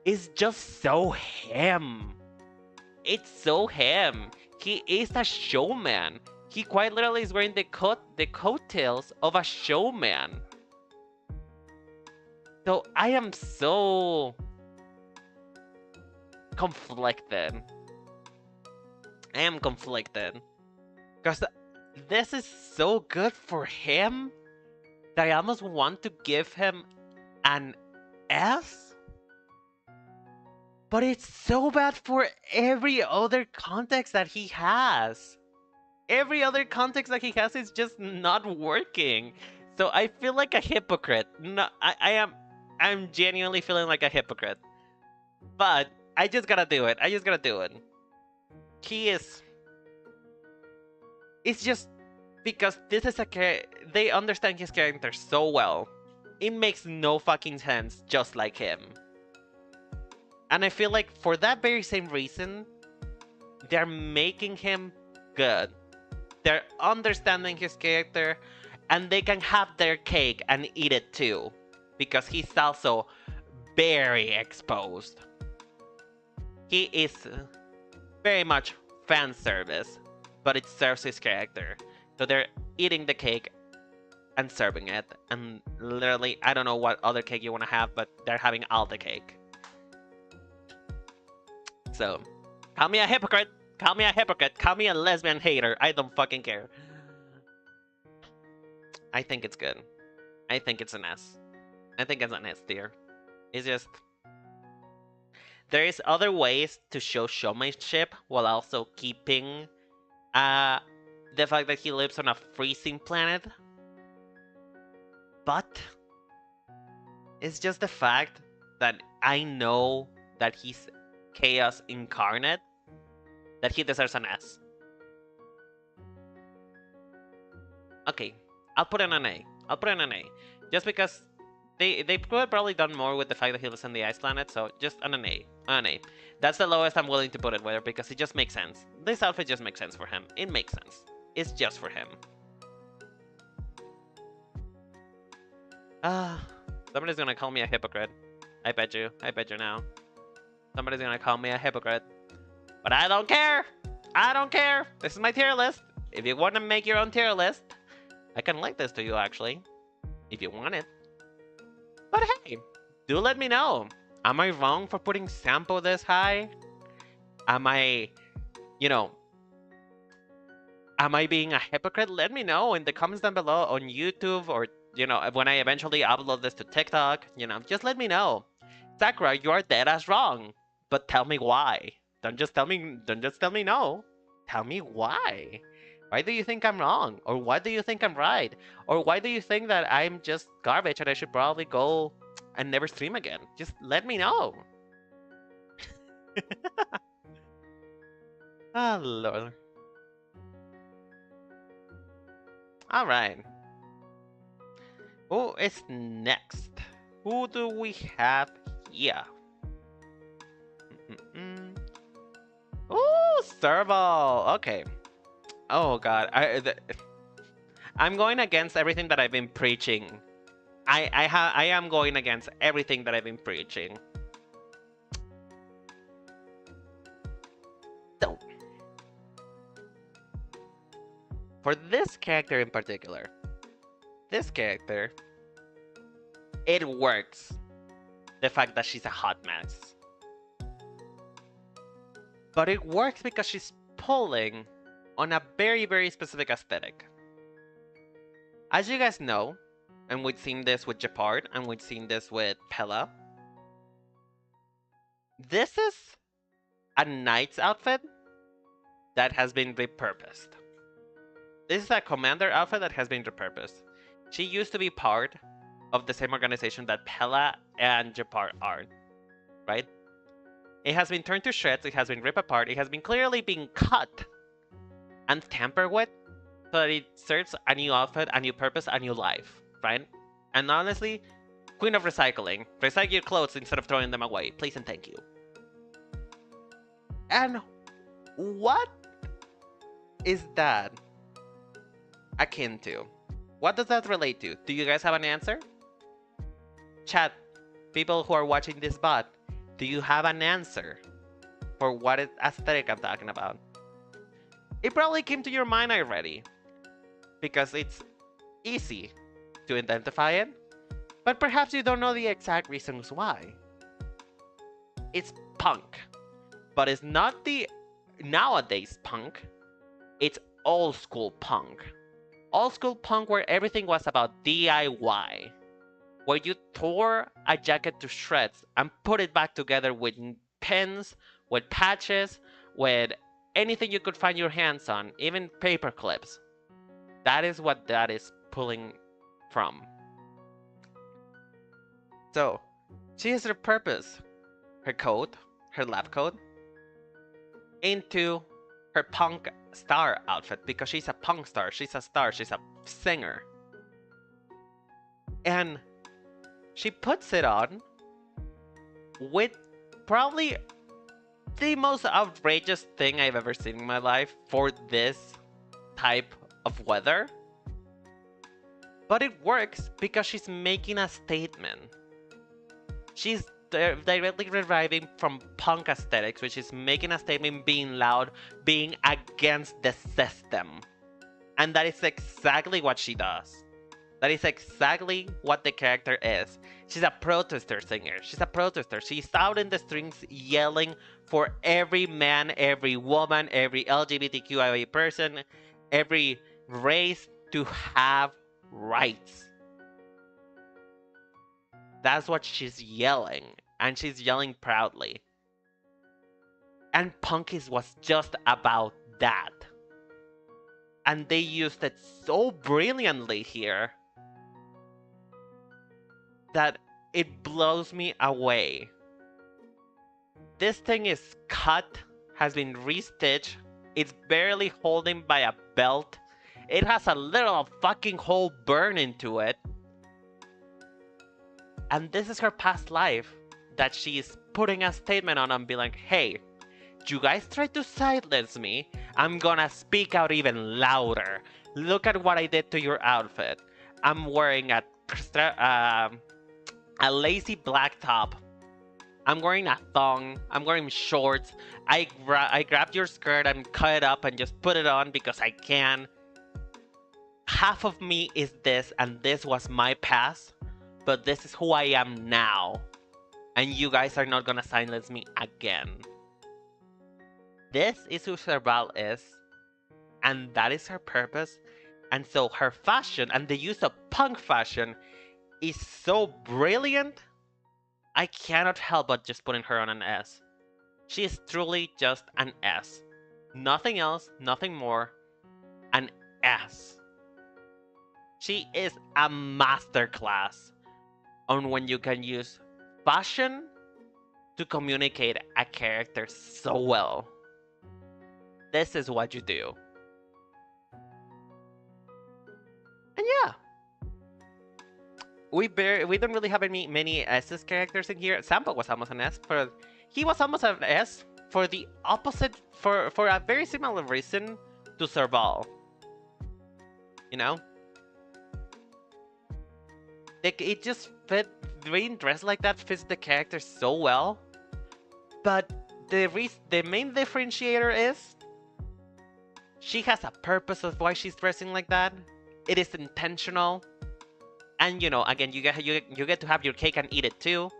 S1: Is just so him. It's so him. He is a showman. He quite literally is wearing the coattails of a showman. So I am so conflicted. I am conflicted. Because this is so good for him that I almost want to give him an S. But it's so bad for every other context that he has. Every other context that he has is just not working. So I feel like a hypocrite. No, I'm genuinely feeling like a hypocrite. But I just gotta do it. I just gotta do it. He is... It's just because this is they understand his character so well. It makes no fucking sense just like him. And I feel like for that very same reason, they're making him good. They're understanding his character, and they can have their cake and eat it too. Because he's also very exposed. He is very much fan service, but it serves his character. So they're eating the cake and serving it. And literally, I don't know what other cake you want to have, but they're having all the cake. So, call me a hypocrite. Call me a hypocrite. Call me a lesbian hater. I don't fucking care. I think it's good. I think it's an S. I think it's an S tier. It's just... There is other ways to show showmanship while also keeping the fact that he lives on a freezing planet. But it's just the fact that I know that he's chaos incarnate, that he deserves an S. Okay, I'll put in an A. I'll put in an A. Just because they could have probably done more with the fact that he lives on the ice planet, so just an A. An A. That's the lowest I'm willing to put it with, because it just makes sense. This outfit just makes sense for him. It makes sense. It's just for him. Somebody's gonna call me a hypocrite. I bet you. I bet you now. Somebody's gonna call me a hypocrite. But I don't care! I don't care! This is my tier list. If you want to make your own tier list, I can link this to you, actually. If you want it. But hey, do let me know. Am I wrong for putting Sampo this high? Am I, am I being a hypocrite? Let me know in the comments down below on YouTube, or, when I eventually upload this to TikTok, just let me know. Sakura, you are dead as wrong. But tell me why. Don't just tell me no. Tell me why. Why do you think I'm wrong? Or why do you think I'm right? Or why do you think that I'm just garbage and I should probably go and never stream again? Just let me know. Oh, Lord. Alright. Who is next? Who do we have here? Ooh, Serval. Okay. Oh god, I'm going against everything that I've been preaching. I am going against everything that I've been preaching. So, for this character in particular, it works. The fact that she's a hot mess. But it works because she's pulling on a very, very specific aesthetic. As you guys know, and we've seen this with Japard, and we've seen this with Pella, this is a knight's outfit that has been repurposed. This is a commander outfit that has been repurposed. She used to be part of the same organization that Pella and Japar are, right? It has been turned to shreds, it has been ripped apart, it has been clearly being cut and tampered with so that it serves a new outfit, a new purpose, a new life, right? And honestly, queen of recycling. Recycle your clothes instead of throwing them away. Please and thank you. And what is that akin to? What does that relate to? Do you guys have an answer? Chat, people who are watching this bot, do you have an answer for what aesthetic I'm talking about? It probably came to your mind already, because it's easy to identify it, but perhaps you don't know the exact reasons why. It's punk, but it's not the nowadays punk, it's old school punk. Old school punk where everything was about DIY, where you tore a jacket to shreds and put it back together with pins, with patches, with anything you could find your hands on, even paper clips. That is what that is pulling from. So, she has her purpose, her coat, her lab coat, into her punk star outfit because she's a punk star, she's a star, she's a singer. And she puts it on with probably the most outrageous thing I've ever seen in my life for this type of weather. But it works because she's making a statement. She's directly deriving from punk aesthetics, which is making a statement, being loud, being against the system. And that is exactly what she does. That is exactly what the character is. She's a protester singer. She's a protester. She's out in the streets yelling for every man, every woman, every LGBTQIA person, every race to have rights. That's what she's yelling. And she's yelling proudly. And Punkies was just about that. And they used it so brilliantly here that it blows me away. This thing is cut, has been restitched, it's barely holding by a belt, it has a little fucking hole burned into it. And this is her past life that she is putting a statement on and be like, hey, you guys try to silence me, I'm gonna speak out even louder. Look at what I did to your outfit. I'm wearing a lacy black top. I'm wearing a thong. I'm wearing shorts. I grabbed your skirt and cut it up and just put it on because I can. Half of me is this, and this was my past, but this is who I am now. And you guys are not gonna silence me again. This is who Serval is, and that is her purpose. And so her fashion and the use of punk fashion is so brilliant, I cannot help but just putting her on an S. She is truly just an S. Nothing else, nothing more. An S. She is a masterclass on when you can use fashion to communicate a character so well. This is what you do. And yeah. We don't really have many S's characters in here. Sampo was almost an S, but he was almost an S for the opposite, for a very similar reason to Serval. You know? It just fit, being dressed like that fits the character so well. But the main differentiator is she has a purpose of why she's dressing like that. It is intentional. And you know, again, you get to have your cake and eat it too.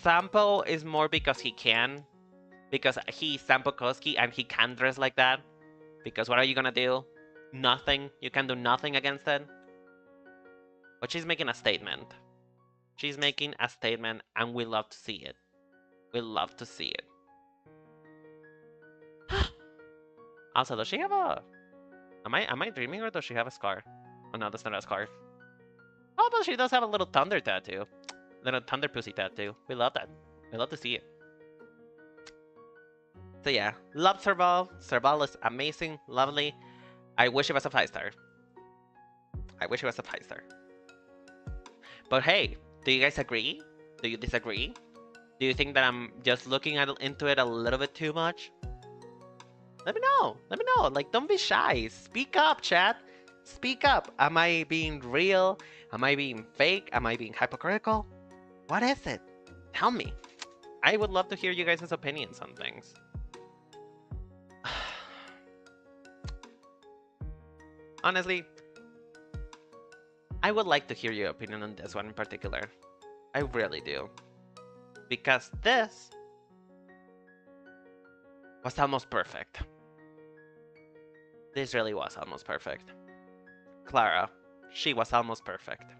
S1: Sampo is more because he can. Because he's Sampo Koski and he can dress like that. Because what are you gonna do? Nothing. You can do nothing against it. But she's making a statement. She's making a statement and we love to see it. We love to see it. Also, does she have a... Am I dreaming or does she have a scar? Oh no, that's not a scarf. Oh, but she does have a little thunder tattoo. Little thunder pussy tattoo. We love that. We love to see it. So yeah, love Serval. Serval is amazing, lovely. I wish it was a 5-star. I wish it was a 5-star. But hey, do you guys agree? Do you disagree? Do you think that I'm just looking into it a little bit too much? Let me know. Let me know. Like, don't be shy. Speak up, chat. Speak up. Am I being real? Am I being fake? Am I being hypocritical? What is it? Tell me. I would love to hear you guys' opinions on things. Honestly, I would like to hear your opinion on this one in particular. I really do. Because this was almost perfect. This really was almost perfect. Clara, she was almost perfect.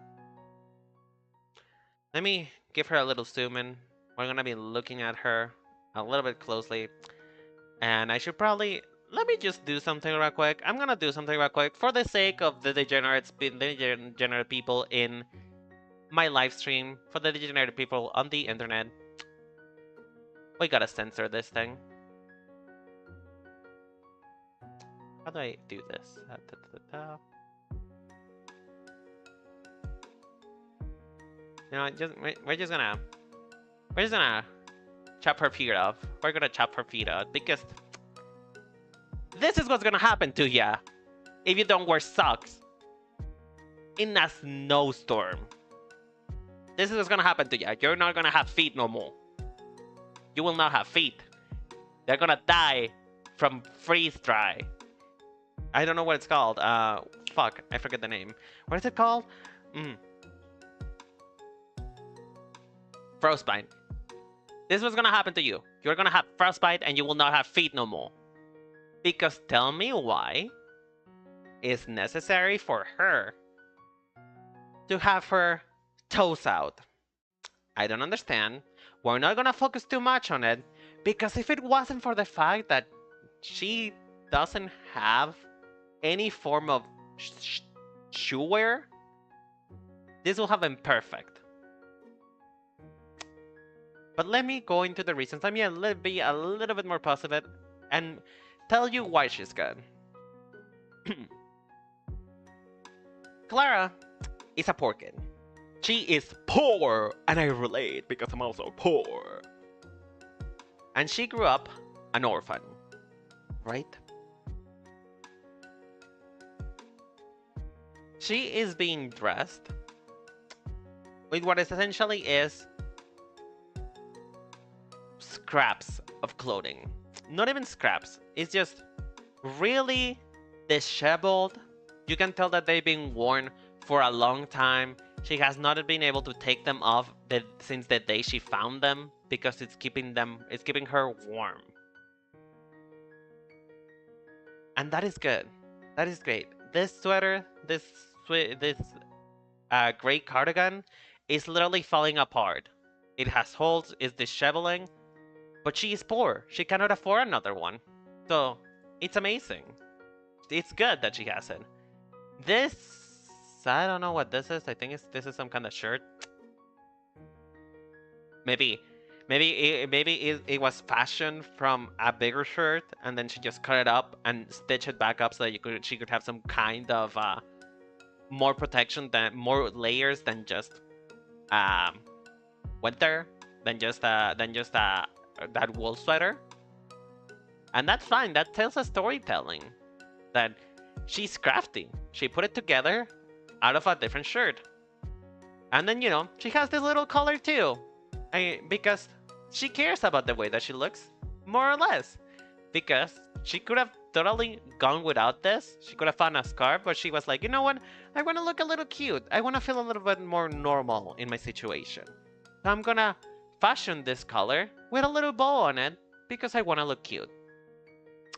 S1: Let me give her a little zoom in. We're gonna be looking at her a little bit closely. And I should probably... Let me just do something real quick. I'm gonna do something real quick for the sake of the degenerate people in my live stream, for the degenerate people on the internet. We gotta censor this thing. How do I do this? You know, we're just gonna chop her feet off. We're gonna chop her feet off because this is what's gonna happen to ya if you don't wear socks in a snowstorm. This is what's gonna happen to ya. You're not gonna have feet no more. You will not have feet. They're gonna die from freeze dry. I don't know what it's called. Fuck, I forget the name. What is it called? Frostbite. This is what's gonna happen to you. You're gonna have frostbite and you will not have feet no more. Because tell me why it's necessary for her to have her toes out. I don't understand. We're not gonna focus too much on it, because if it wasn't for the fact that she doesn't have any form of shoe wear, this will have been perfect. But let me go into the reasons. Let me be a little bit more positive and tell you why she's good. Clara is a poor kid. She is poor, and I relate because I'm also poor. And she grew up an orphan, right? She is being dressed with what essentially is scraps of clothing. Not even scraps, it's just really disheveled. You can tell that they've been worn for a long time. She has not been able to take them off since the day she found them, because it's keeping her warm. And that is good. That is great. This sweater, this gray cardigan is literally falling apart. It has holes, it's disheveling, but she is poor. She cannot afford another one. So it's amazing. It's good that she has it. This, I don't know what this is. I think this is some kind of shirt. Maybe it was fashioned from a bigger shirt, and then she just cut it up and stitched it back up so that she could have some kind of more protection, more layers than just winter, than just that wool sweater. And that's fine. That tells a storytelling that she's crafty. She put it together out of a different shirt. And then, you know, she has this little collar too. Because she cares about the way that she looks, more or less. Because she could have totally gone without this. She could have found a scarf, but she was like, you know what? I want to look a little cute. I want to feel a little bit more normal in my situation. So I'm gonna fashion this color with a little bow on it because I want to look cute.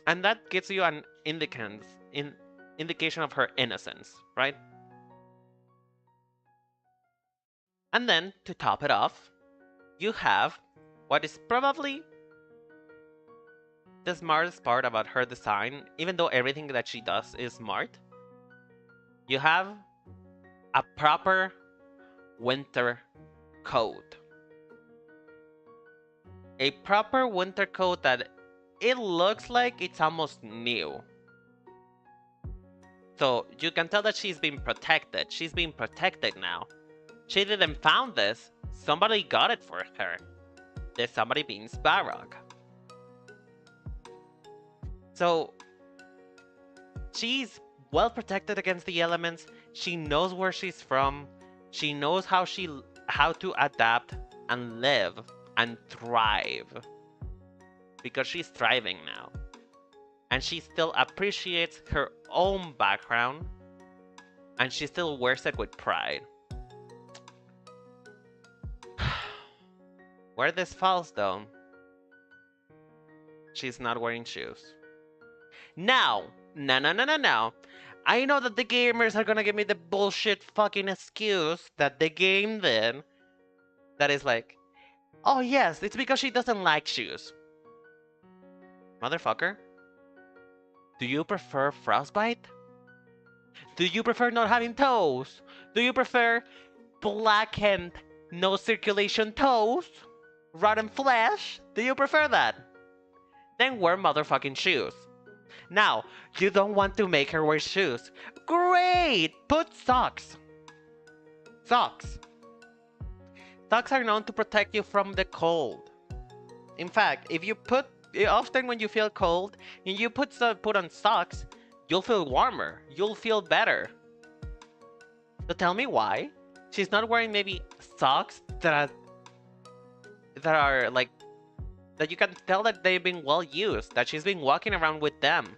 S1: And that gives you an indication of her innocence, right? And then, to top it off, you have what is probably the smartest part about her design, even though everything that she does is smart. You have a proper winter coat. A proper winter coat that it looks like it's almost new. So you can tell that she's been protected. She's being protected now. She didn't found this. Somebody got it for her. There's somebody being Sparrow. So she's well protected against the elements. She knows where she's from. She knows how to adapt and live and thrive. Because she's thriving now. And she still appreciates her own background. And she still wears it with pride. Where this falls though, she's not wearing shoes. Now, no. I know that the gamers are gonna give me the bullshit fucking excuse that the game did. That is like, oh yes, it's because she doesn't like shoes. Motherfucker. Do you prefer frostbite? Do you prefer not having toes? Do you prefer blackened, no circulation toes? Rotten flesh? Do you prefer that? Then wear motherfucking shoes. Now, you don't want to make her wear shoes. Great! Put socks. Socks. Socks are known to protect you from the cold. In fact, if you put, often when you feel cold, and you put on socks, you'll feel warmer. You'll feel better. So tell me why she's not wearing maybe socks that are like, that you can tell that they've been well used, that she's been walking around with them.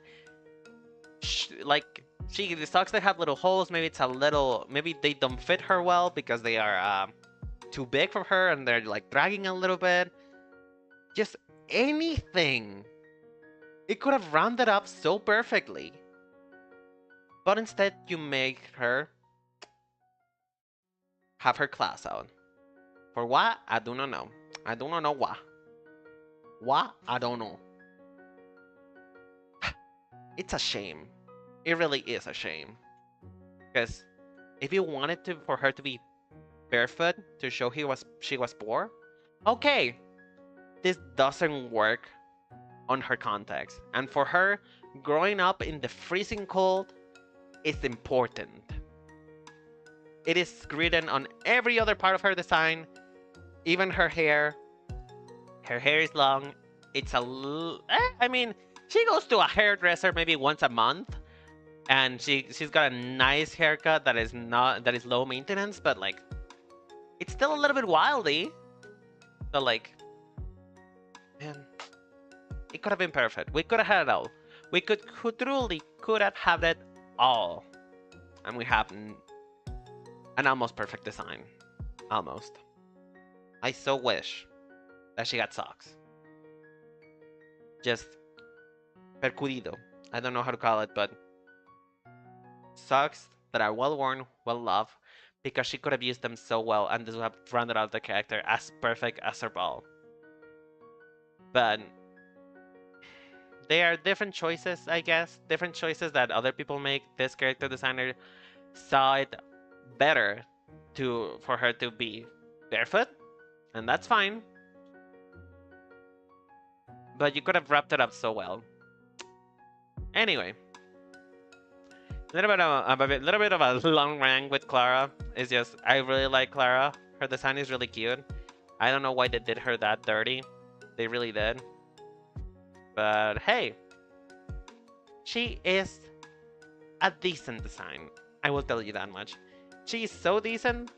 S1: The socks that have little holes, maybe they don't fit her well because they are too big for her and they're like dragging a little bit. Just anything. It could have rounded up so perfectly. But instead you make her have her class out. For what? I do not know. I do not know why. What? I don't know. It's a shame. It really is a shame. Because if you wanted for her to be barefoot to show she was poor, okay. This doesn't work on her context. And for her, growing up in the freezing cold is important. It is written on every other part of her design, even her hair. Her hair is long. It's I mean, she goes to a hairdresser maybe once a month, and she's got a nice haircut that is low maintenance, but like, it's still a little bit wildy. So like, man, it could have been perfect. We could have had it all. We could have had it all, and we have an almost perfect design. Almost. I so wish that she got socks. Just percurido. I don't know how to call it, but socks that are well worn, well loved, because she could have used them so well, and this would have rounded out the character as perfect as her ball. But they are different choices, I guess. Different choices that other people make. This character designer saw it better for her to be barefoot, and that's fine. But you could have wrapped it up so well. Anyway, a little bit of a long rant with Clara. It's just, I really like Clara. Her design is really cute. I don't know why they did her that dirty. They really did. But hey, she is a decent design. I will tell you that much. She is so decent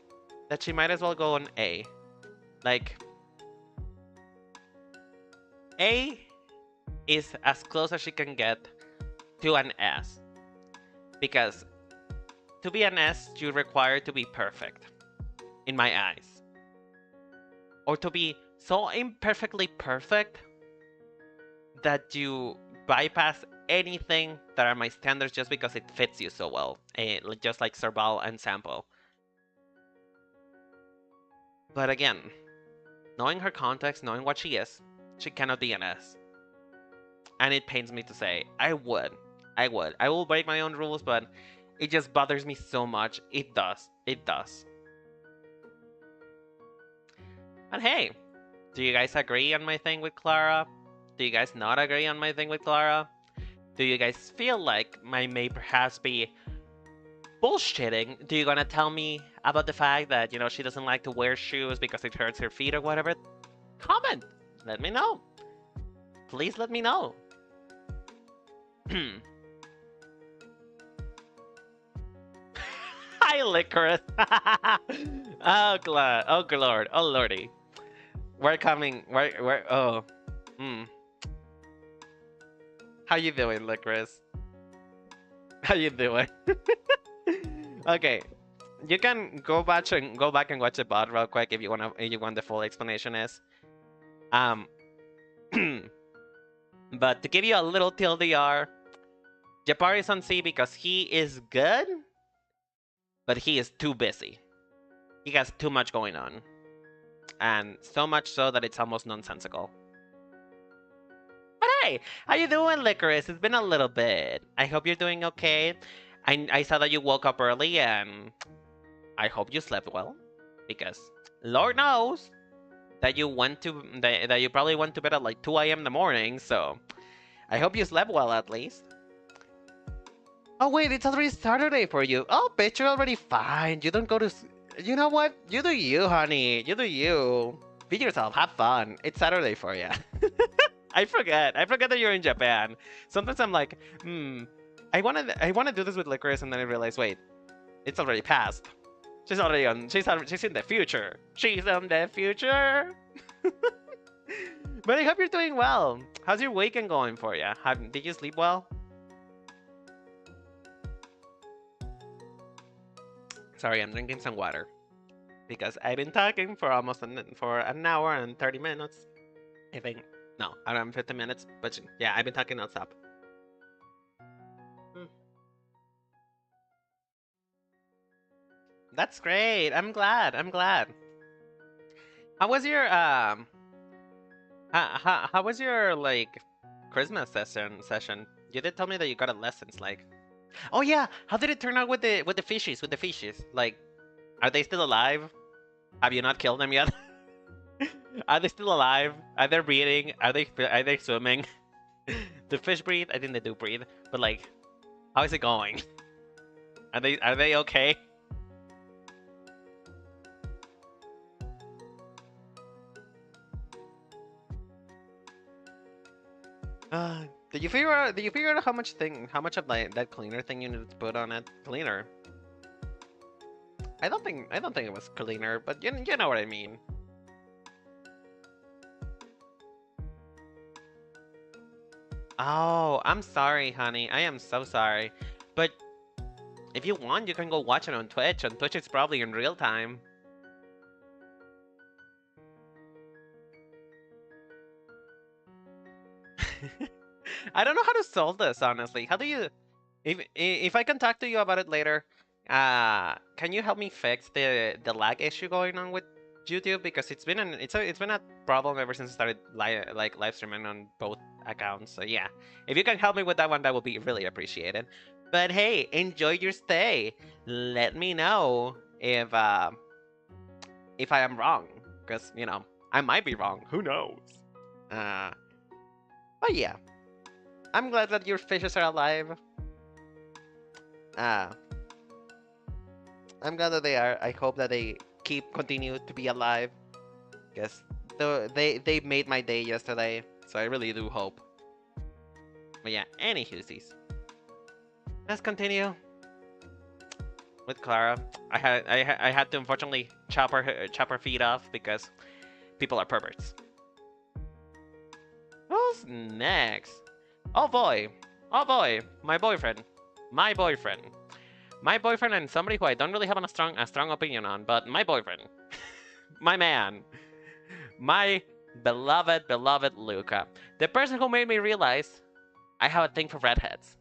S1: that she might as well go on A. Like, A is as close as she can get to an S. Because to be an S, you require to be perfect, in my eyes. Or to be so imperfectly perfect that you bypass anything that are my standards just because it fits you so well. Just like Serval and Sample. But again, knowing her context, knowing what she is, she cannot be an S. And it pains me to say, I will break my own rules, but it just bothers me so much. It does. But hey, do you guys agree on my thing with Clara? Do you guys not agree on my thing with Clara? Do you guys feel like I may perhaps be bullshitting? Do you gonna tell me about the fact that, you know, she doesn't like to wear shoes because it hurts her feet or whatever? Comment. Let me know. Please let me know. Hi, Licorice. Oh, glad. Oh, Lord. Oh, Lordy. We're coming. We're. Oh. Hmm. How you doing, Licorice? How you doing? Okay. You can go back and watch the bot real quick if you want the full explanation is. Um. But to give you a little TLDR, Japari is on C because he is good, but he is too busy. He has too much going on. And so much so that it's almost nonsensical. But hey, how you doing, Licorice? It's been a little bit. I hope you're doing okay. I saw that you woke up early, and I hope you slept well. Because Lord knows that that you probably went to bed at like 2 a.m. in the morning, so I hope you slept well at least. Oh wait, it's already Saturday for you. Oh, bitch, you're already fine. You don't go to... You know what? You do you, honey. You do you. Be yourself. Have fun. It's Saturday for you. I forget. I forget that you're in Japan. Sometimes I'm like, I wanna do this with Licorice, and then I realize, wait, it's already past. She's already on. She's in the future. She's in the future. But I hope you're doing well. How's your weekend going for you? Did you sleep well? Sorry, I'm drinking some water because I've been talking for almost for an hour and 30 minutes. I think no, around 50 minutes. But yeah, I've been talking nonstop. That's great. I'm glad. I'm glad. How was your how was your like Christmas session? You did tell me that you got a lessons like. Oh yeah, how did it turn out with the fishies? With the fishies, like, are they still alive? Have you not killed them yet? Are they still alive? Are they breathing? Are they swimming? Do fish breathe? I think they do breathe. But like, how is it going? Are they okay? Did you figure out how much of like that cleaner thing you need to put on it? Cleaner. I don't think it was cleaner, but you know what I mean. Oh, I'm sorry, honey. I am so sorry. But if you want, you can go watch it on Twitch. On Twitch, it's probably in real time. I don't know how to solve this, honestly. How do you... If I can talk to you about it later, can you help me fix the lag issue going on with YouTube? Because it's been a problem ever since I started live streaming on both accounts. So yeah, if you can help me with that one, that would be really appreciated. But hey, enjoy your stay. Let me know if I am wrong, because you know I might be wrong. Who knows? But yeah, I'm glad that your fishes are alive. I'm glad that they are. I hope that they continue to be alive. Because they made my day yesterday. So I really do hope. But yeah, any husies. Let's continue with Clara. I had to unfortunately chop her feet off because people are perverts. Who's next? Oh boy. Oh boy. My boyfriend. My boyfriend. My boyfriend and somebody who I don't really have a strong opinion on, but my boyfriend. My man. My beloved Luca. The person who made me realize I have a thing for redheads.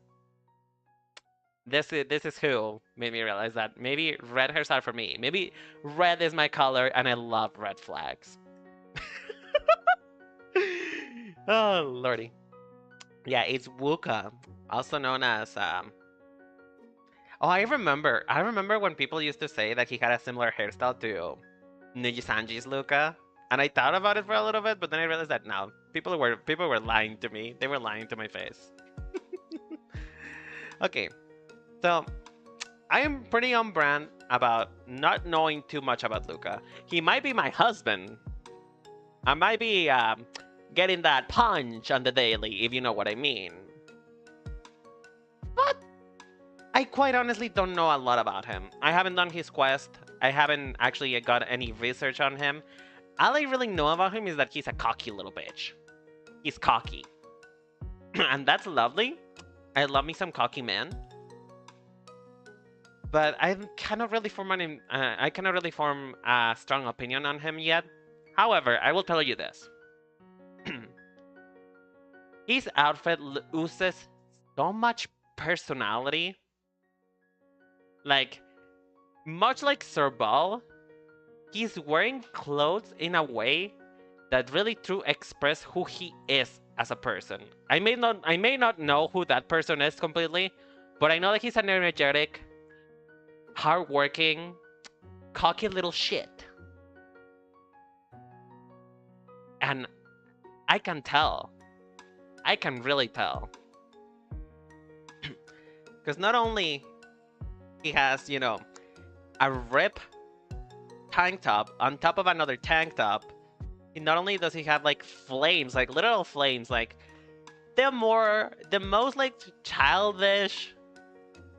S1: This is who made me realize that maybe red hairs are for me. Maybe red is my color and I love red flags. Oh, lordy. Yeah, it's Wuka, also known as Oh, I remember. I remember when people used to say that he had a similar hairstyle to Nuji Sanji's Luca. And I thought about it for a little bit, but then I realized that no, people were lying to me. They were lying to my face. Okay, so I am pretty on brand about not knowing too much about Luca. He might be my husband. I might be getting that punch on the daily, if you know what I mean. But I quite honestly don't know a lot about him. I haven't done his quest. I haven't actually got any research on him. All I really know about him is that he's a cocky little bitch. He's cocky. And that's lovely. I love me some cocky man. But I cannot really form a strong opinion on him yet. However, I will tell you this. His outfit oozes so much personality. Like, much like Serbal, he's wearing clothes in a way that really truly express who he is as a person. I may not know who that person is completely, but I know that he's an energetic, hardworking, cocky little shit. And I can tell. I can really tell. Because not only he has, you know, a rip tank top on top of another tank top, not only does he have like flames, like literal flames, like the most like childish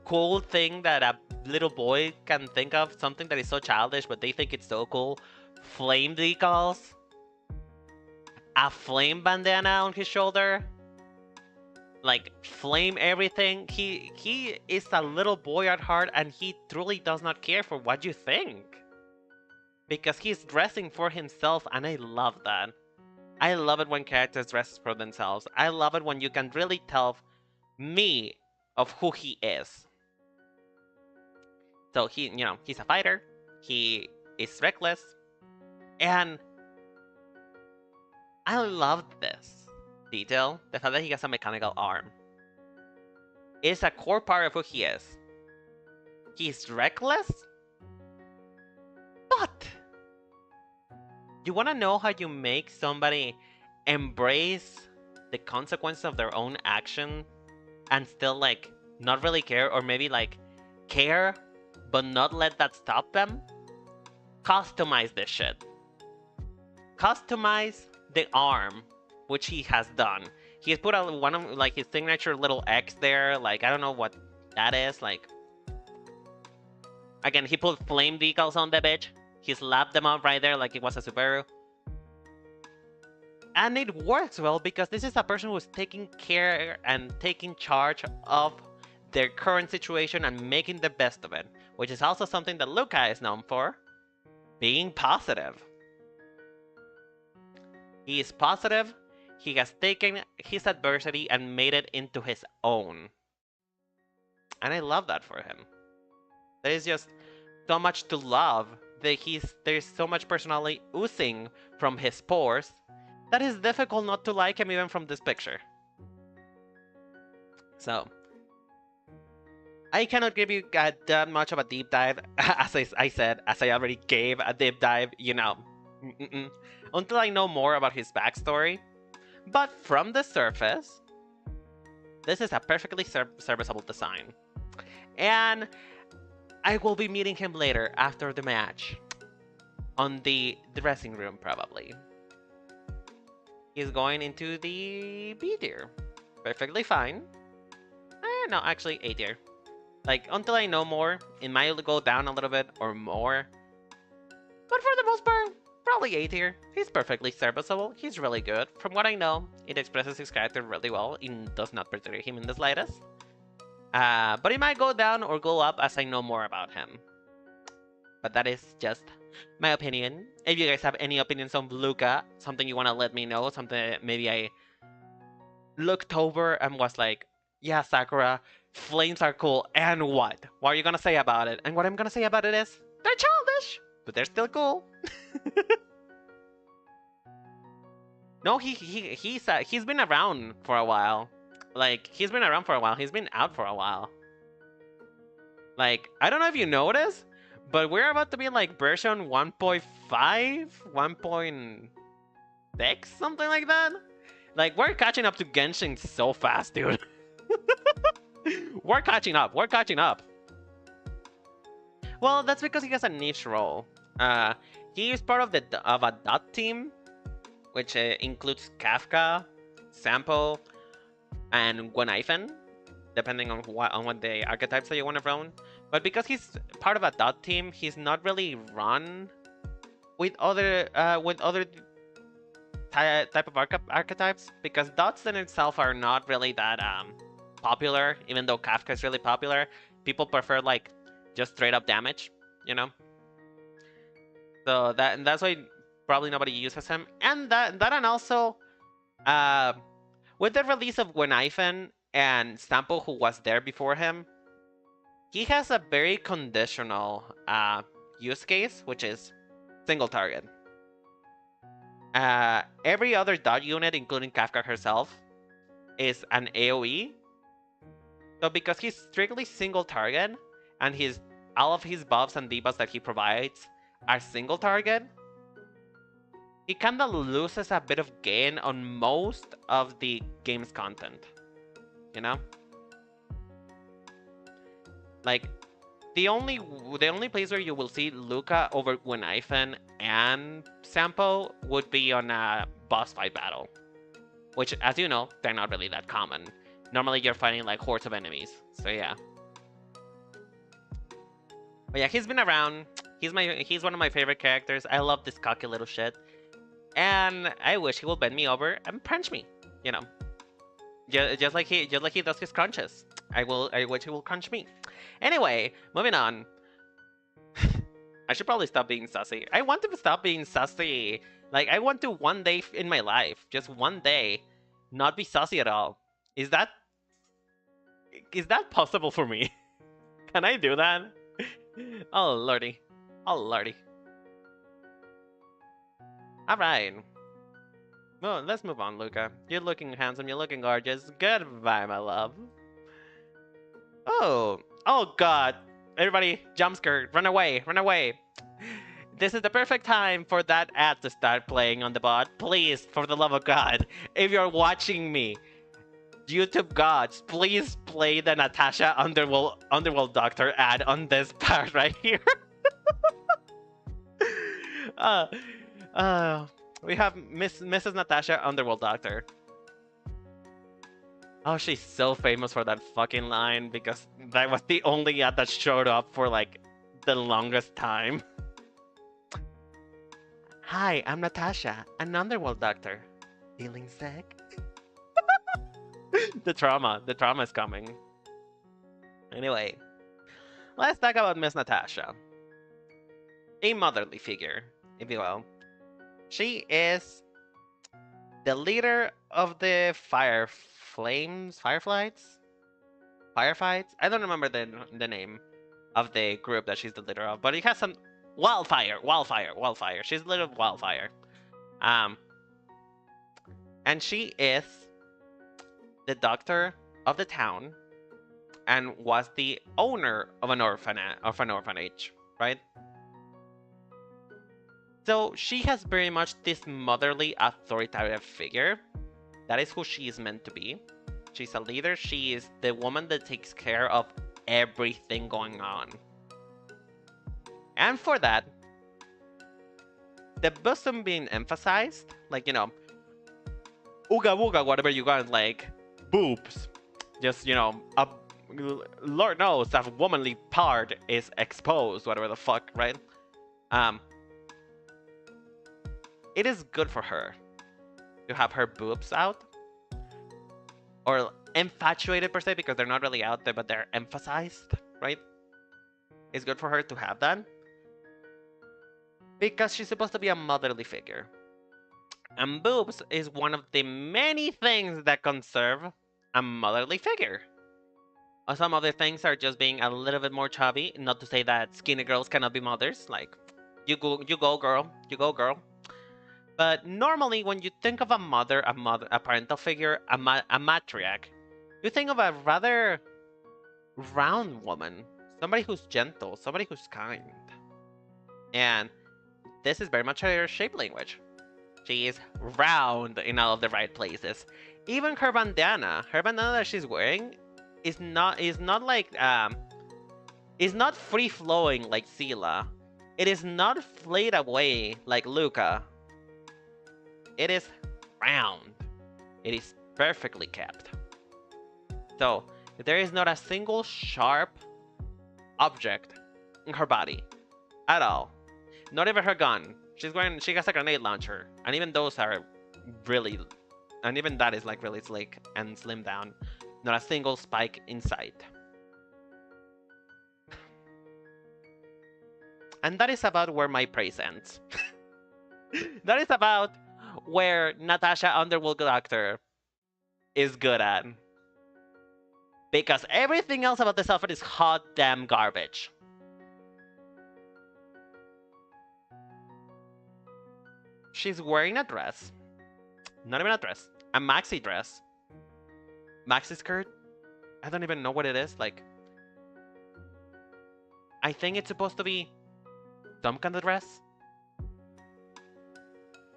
S1: cool thing that a little boy can think of, something that is so childish but they think it's so cool. Flame decals, a flame bandana on his shoulder, like flame everything. He is a little boy at heart, and he truly does not care for what you think, because he's dressing for himself, and I love that. I love it when characters dress for themselves. I love it when you can really tell me of who he is. So he's a fighter. He is reckless, and I love this detail. The fact that he has a mechanical arm is a core part of who he is. He's reckless, but you want to know how you make somebody embrace the consequences of their own action and still like not really care, or maybe like care but not let that stop them? Customize this shit. Customize the arm, which he has done. He's put one of like his signature little X there. Like, I don't know what that is. Like, again, he put flame decals on the bitch. He slapped them up right there like it was a Subaru. And it works well because this is a person who's taking care and taking charge of their current situation and making the best of it, which is also something that Luca is known for, being positive. He is positive. He has taken his adversity and made it into his own. And I love that for him. There is just so much to love. There's so much personality oozing from his pores that it's difficult not to like him even from this picture. So, I cannot give you that much of a deep dive, as I already gave a deep dive, until I know more about his backstory. But from the surface, this is a perfectly serviceable design. And I will be meeting him later after the match. On the dressing room, probably. He's going into the B tier. Perfectly fine. No, actually A tier. Like, until I know more, it might go down a little bit or more. But for the most part, probably A tier. He's perfectly serviceable. He's really good. From what I know, it expresses his character really well. It does not betray him in the slightest. But it might go down or go up as I know more about him. But that is just my opinion. If you guys have any opinions on Luca, something you want to let me know, something maybe I looked over and was like, yeah, Sakura, flames are cool, and what? What are you gonna say about it? And what I'm gonna say about it is, they're childish, but they're still cool. No, he's been around for a while. Like, he's been around for a while. He's been out for a while. Like, I don't know if you noticed, But we're about to be like version 1.5, 1.6, something like that. Like, we're catching up to Genshin so fast, dude. We're catching up. We're catching up. Well, that's because he has a niche role. He is part of a dot team, which includes Kafka, Sampo, and Gwenaifen, depending on what the archetypes that you want to run. But because he's part of a dot team, he's not really run with other type of archetypes, because dots in itself are not really that popular. Even though Kafka is really popular, people prefer like just straight up damage, you know. So that's why probably nobody uses him. And and also, with the release of Gwenaifen and Sampo, who was there before him, he has a very conditional use case, which is single target. Every other dot unit, including Kafka herself, is an AoE. So because he's strictly single target, and all of his buffs and debuffs that he provides are single target, he kinda loses a bit of gain on most of the game's content. You know? Like, the only place where you will see Luca over Gwenaifen and Sampo would be on a boss fight battle. Which, as you know, they're not really that common. Normally you're fighting like hordes of enemies. So yeah. But yeah, he's been around. He's one of my favorite characters. I love this cocky little shit. And I wish he will bend me over and punch me. You know. Just like he does his crunches. I wish he will crunch me. Anyway, moving on. I should probably stop being sassy. I want to stop being sassy. Like, I want to one day in my life, just one day, not be sassy at all. Is that possible for me? Can I do that? Oh lordy. Oh lordy. Alright. Well, let's move on, Luca. You're looking handsome, you're looking gorgeous. Goodbye, my love. Oh god. Everybody, jump scare, run away, run away. This is the perfect time for that ad to start playing on the bot. Please, for the love of God, if you're watching me, YouTube gods, please play the Natasha Underworld Doctor ad on this part right here. We have Mrs. Natasha Underworld Doctor. Oh, she's so famous for that fucking line because that was the only ad that showed up for like the longest time. Hi, I'm Natasha, an Underworld Doctor. Feeling sick? The trauma is coming. Anyway, let's talk about Miss Natasha. A motherly figure, if you will. She is the leader of the Firefights? I don't remember the name of the group that she's the leader of, but it has some Wildfire. She's the leader of Wildfire. And she is the doctor of the town and was the owner of an orphanage, right? So she has very much this motherly, authoritative figure. That is who she is meant to be. She's a leader. She is the woman that takes care of everything going on. And for that, the bosom being emphasized, like, you know, ooga wooga, whatever you got, like, boobs. Just, you know, Lord knows that womanly part is exposed, whatever the fuck, right? It is good for her to have her boobs out. Or infatuated per se, because they're not really out there, but they're emphasized, right? It's good for her to have that. Because she's supposed to be a motherly figure. And boobs is one of the many things that conserve a motherly figure. Some other things are just being a little bit more chubby. Not to say that skinny girls cannot be mothers. Like, you go girl. You go girl. But normally, when you think of a parental figure, a matriarch, you think of a rather round woman. Somebody who's gentle, somebody who's kind. And this is very much her shape language. She is round in all of the right places. Even her bandana that she's wearing is not like is not free flowing like Sela. It is not flayed away like Luca. It is round. It is perfectly kept. So there is not a single sharp object in her body at all. Not even her gun. She has a grenade launcher, and even those are really, and even that is like really slick and slimmed down. Not a single spike in sight. And that is about where my praise ends. That is about where Natasha Underwood Doctor is good at. Because everything else about this outfit is hot damn garbage. She's wearing a dress. Not even a dress. A maxi dress. Maxi skirt? I don't even know what it is. Like, I think it's supposed to be some kind of dress.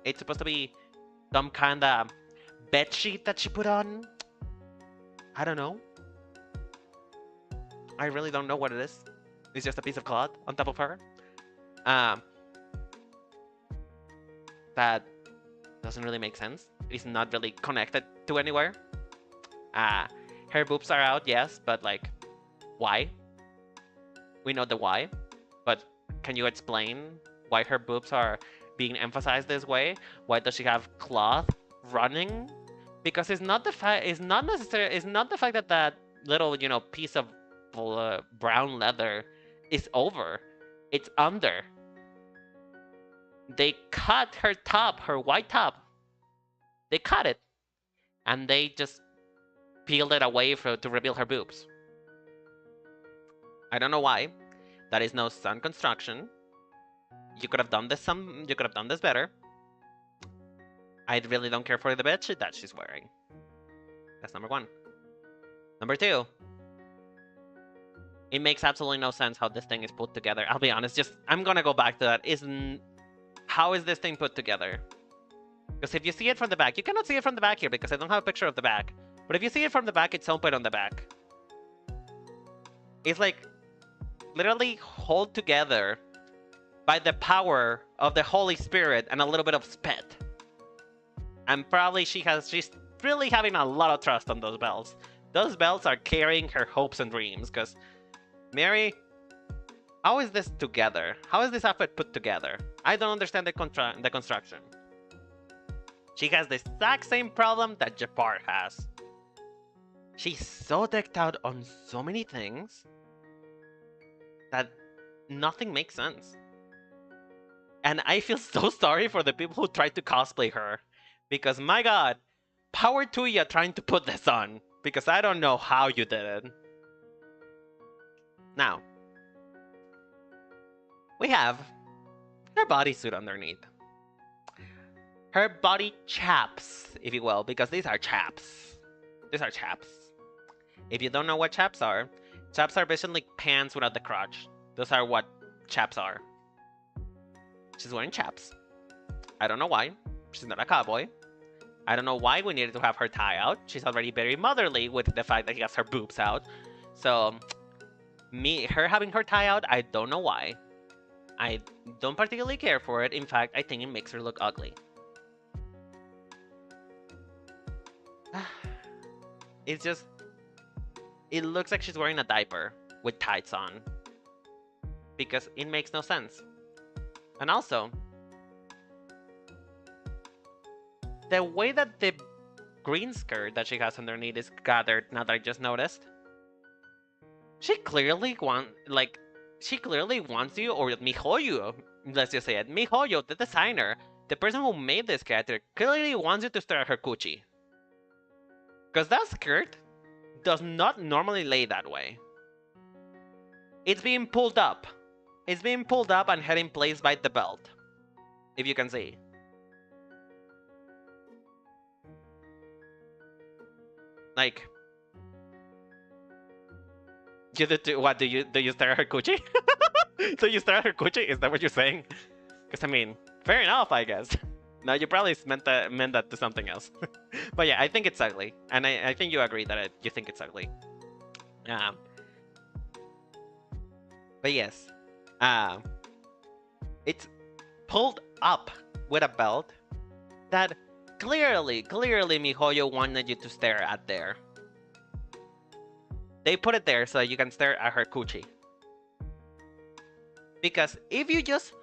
S1: It's supposed to be some kind of bed sheet that she put on. I don't know. I really don't know what it is. It's just a piece of cloth on top of her. That doesn't really make sense. It's not really connected to anywhere. Her boobs are out, yes, but like, why? We know the why, but can you explain why her boobs are being emphasized this way? Why does she have cloth running? Because it's not the fact. It's not necessarily. It's not the fact that that little piece of brown leather is over. It's under. They cut her top, her white top. They cut it, and they just peeled it away to reveal her boobs. I don't know why. That is no stunt construction. You could have done this You could have done this better. I really don't care for the bedsheet that she's wearing. That's number one. Number two. It makes absolutely no sense how this thing is put together. I'll be honest. I'm gonna go back to that. How is this thing put together? Because if you see it from the back, you cannot see it from the back here because I don't have a picture of the back. But if you see it from the back, it's open on the back. It's like literally held together by the power of the Holy Spirit and a little bit of spit. And probably she's really having a lot of trust on those bells. Those bells are carrying her hopes and dreams. Because, Mary, how is this together? How is this outfit put together? I don't understand the construction. She has the exact same problem that Jafar has. She's so decked out on so many things that nothing makes sense. And I feel so sorry for the people who tried to cosplay her. Because, my god, power to you trying to put this on. Because I don't know how you did it. Now, we have her bodysuit underneath. Her body chaps, if you will, because these are chaps. These are chaps. If you don't know what chaps are basically pants without the crotch. Those are what chaps are. She's wearing chaps. I don't know why. She's not a cowboy. I don't know why we needed to have her tie out. She's already very motherly with the fact that she has her boobs out. So, her having her tie out, I don't know why. I don't particularly care for it. In fact, I think it makes her look ugly. It's just... It looks like she's wearing a diaper with tights on. Because it makes no sense. And also, the way that the green skirt that she has underneath is gathered, now that I just noticed, she clearly wants you, or Mihoyo, let's just say it, Mihoyo, the designer, the person who made this character, clearly wants you to stare at her coochie. Because that skirt does not normally lay that way. It's being pulled up. It's being pulled up and held in place by the belt. If you can see. Like, what do you stare at her coochie? So you stare at her coochie? Is that what you're saying? Because I mean, fair enough, I guess. No, you probably meant that to something else. But yeah, I think it's ugly, and I think you agree that you think it's ugly. Um, but yes, um, it's pulled up with a belt that clearly MiHoYo wanted you to stare at there. They put it there so you can stare at her coochie. Because if you just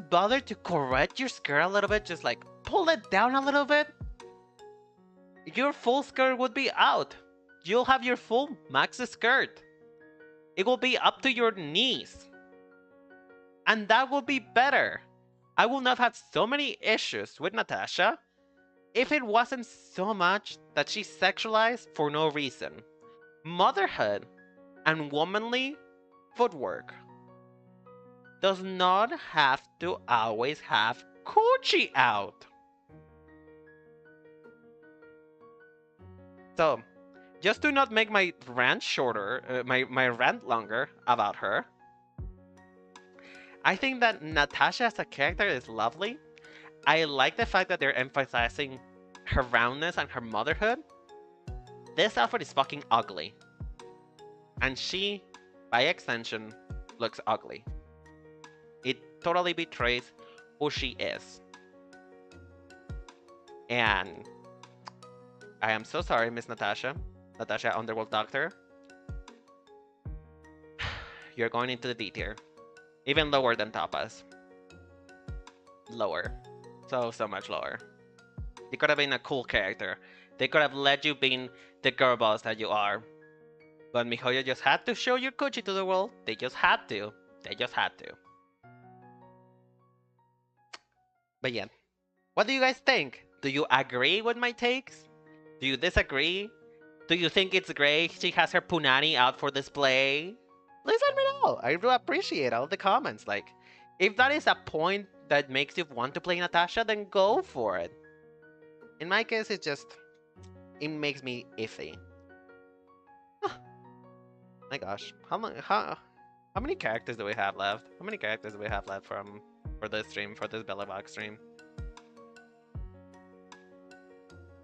S1: bother to correct your skirt a little bit, just like pull it down a little bit, your full skirt would be out. You'll have your full max skirt. It will be up to your knees. And that will be better. I will not have so many issues with Natasha if it wasn't so much that she's sexualized for no reason. Motherhood and womanly footwork does not have to always have coochie out. So, just to not make my rant shorter, my rant longer about her, I think that Natasha as a character is lovely. I like the fact that they're emphasizing her roundness and her motherhood. This outfit is fucking ugly. And she, by extension, looks ugly. It totally betrays who she is. And I am so sorry, Miss Natasha. Natasha Underworld Doctor. You're going into the D tier. Even lower than Tapas. Lower. So much lower. You could have been a cool character. They could have let you be the girl boss that you are. But MiHoYo just had to show your coochie to the world. They just had to. They just had to. But yeah. What do you guys think? Do you agree with my takes? Do you disagree? Do you think it's great she has her punani out for display? Please let me know. I do appreciate all the comments. Like, if that is a point that makes you want to play Natasha, then go for it. In my case, it makes me iffy. My gosh, how many characters do we have left? How many characters do we have left for this stream, for this Belobog stream?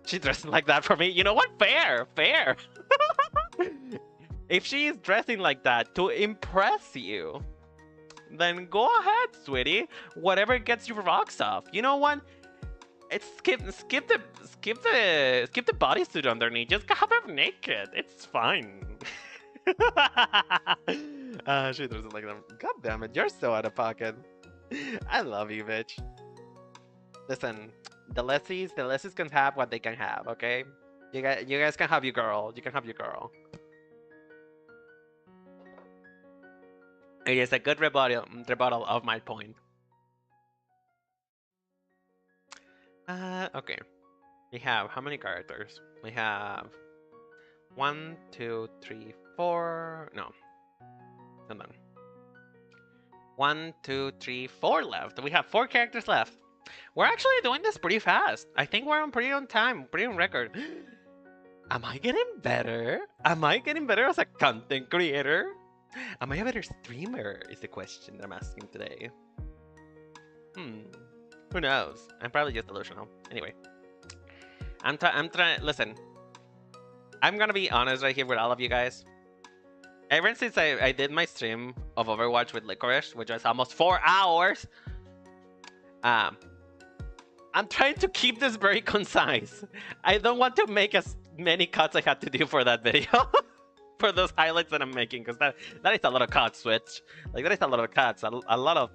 S1: She dressed like that for me. You know what? Fair. If she is dressing like that to impress you, then go ahead, sweetie. Whatever gets your rocks off. You know what? It's skip the bodysuit underneath. Just have her naked. It's fine. She doesn't like them. God damn it, you're so out of pocket. I love you, bitch. Listen, the lessies can have what they can have, okay? You guys can have your girl. You can have your girl. It is a good rebuttal of my point. Okay. We have how many characters? We have 1, 2, 3, 4. No. Hold on. 1, 2, 3, 4 left. We have 4 characters left. We're actually doing this pretty fast. I think we're pretty on time, pretty on record. Am I getting better? Am I getting better as a content creator? Am I a better streamer? Is the question that I'm asking today. Who knows? I'm probably just delusional. Anyway, I'm trying. Listen, I'm gonna be honest right here with all of you guys. Ever since I did my stream of Overwatch with Licorice, which was almost 4 hours, I'm trying to keep this very concise. I don't want to make as many cuts I had to do for that video. For those highlights that I'm making, because that is a lot of cuts, Switch. Like, that is a lot of cuts. A lot of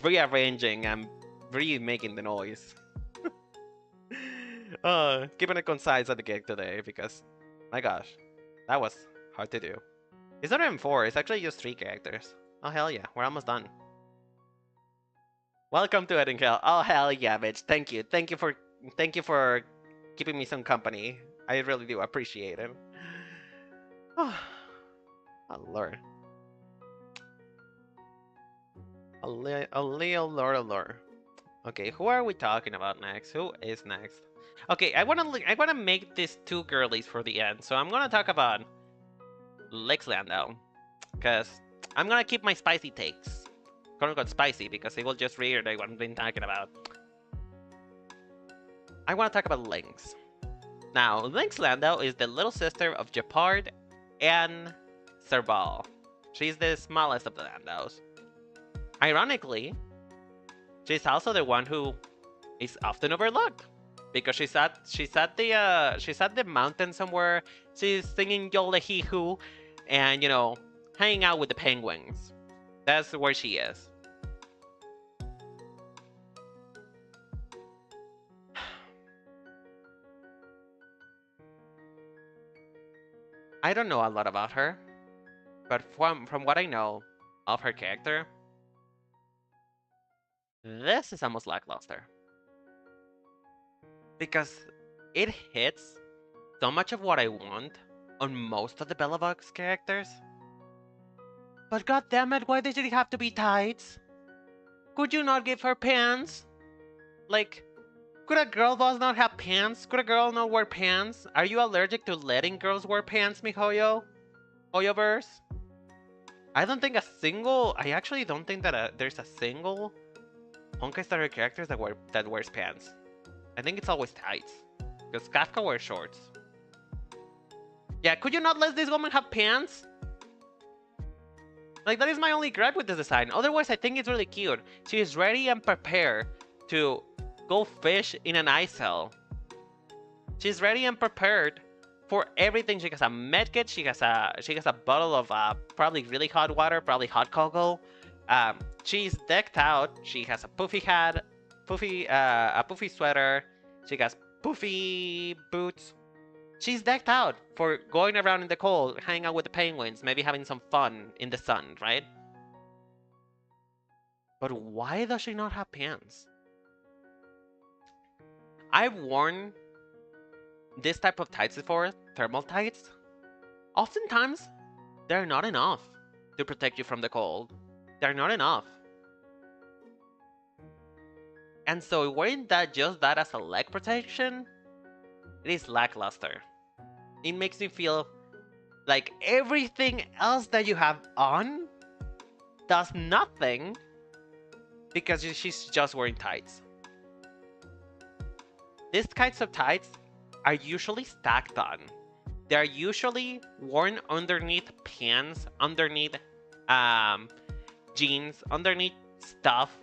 S1: rearranging and remaking the noise. Keeping it concise at the gig today, because, my gosh, that was hard to do. It's not even 4, it's actually just 3 characters. Oh, hell yeah, we're almost done. Welcome to Ed and Kel. Oh, hell yeah, bitch. Thank you. Thank you for keeping me some company. I really do appreciate it. Oh, Lord. Lord. Okay, who are we talking about next? Who is next? Okay, I wanna make this 2 girlies for the end. So I'm gonna talk about Lex Landau, because I'm gonna keep my spicy takes. Quote unquote spicy, because it will just reiterate what I've been talking about. I want to talk about Lynx. Now, Lynx Landau is the little sister of Gepard and Serval. She's the smallest of the Landaus. Ironically, she's also the one who is often overlooked because she's at the mountain somewhere. She's singing Yolehihu, and hanging out with the penguins. That's where she is. I don't know a lot about her, but from what I know of her character, this is almost lackluster. Because it hits so much of what I want on most of the Belobog's characters. But goddammit, why did it have to be tights? Could you not give her pants? Like, could a girl boss not have pants? Could a girl not wear pants? Are you allergic to letting girls wear pants, miHoYo? Hoyoverse? I actually don't think that there's a single Honkai Star Rail character that wears pants. I think it's always tights. Because Kafka wears shorts. Yeah, could you not let this woman have pants? Like, that is my only gripe with this design. Otherwise, I think it's really cute. She is ready and prepared to go fish in an ice cell. She's ready and prepared for everything. She has a medkit. She has a bottle of probably really hot water, probably hot cocoa. She's decked out. She has a poofy hat, a poofy sweater. She has poofy boots. She's decked out for going around in the cold, hanging out with the penguins, maybe having some fun in the sun, right? But why does she not have pants? I've worn this type of tights before, thermal tights. Oftentimes, they're not enough to protect you from the cold. They're not enough. And so wearing just that as a leg protection, it is lackluster. It makes me feel like everything else that you have on does nothing because she's just wearing tights. These kinds of tights are usually stacked on. They're usually worn underneath pants, underneath jeans, underneath stuff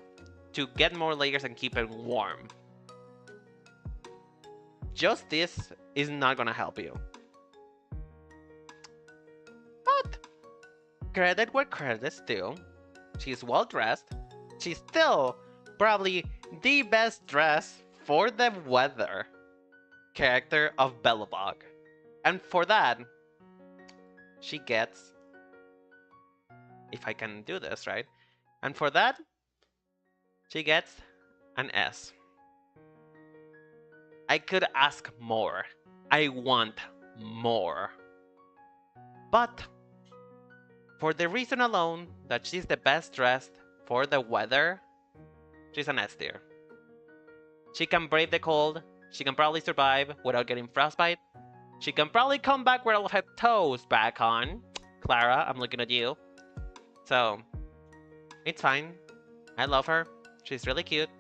S1: to get more layers and keep it warm. Just this is not gonna help you. But credit where credit's due. She's well dressed. She's still probably the best dressed for the weather character of Belobog. And for that, she gets, if I can do this, right? And for that, she gets an S. I could ask more. I want more. But for the reason alone that she's the best dressed for the weather, she's an S tier. She can brave the cold. She can probably survive without getting frostbite. She can probably come back with all of her toes back on. Clara, I'm looking at you. So, it's fine. I love her. She's really cute.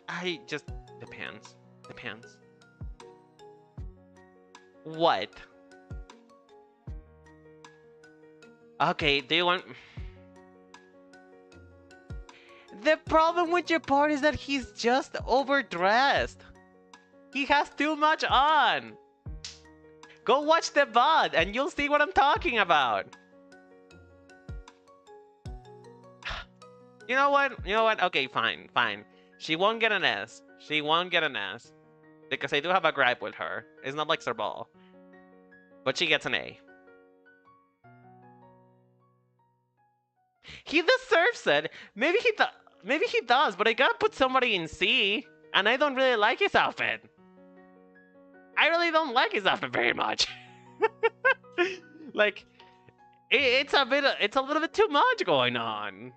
S1: The pants. The pants. What? Okay, do you want... The problem with Gepard is that he's just overdressed. He has too much on. Go watch the VOD and you'll see what I'm talking about. You know what? Okay, fine. She won't get an S. Because I do have a gripe with her. It's not like Serbal. But she gets an A. He deserves it. Maybe he does, but I gotta put somebody in C. And I don't really like his outfit. I really don't like his outfit very much. Like, it's a little bit too much going on.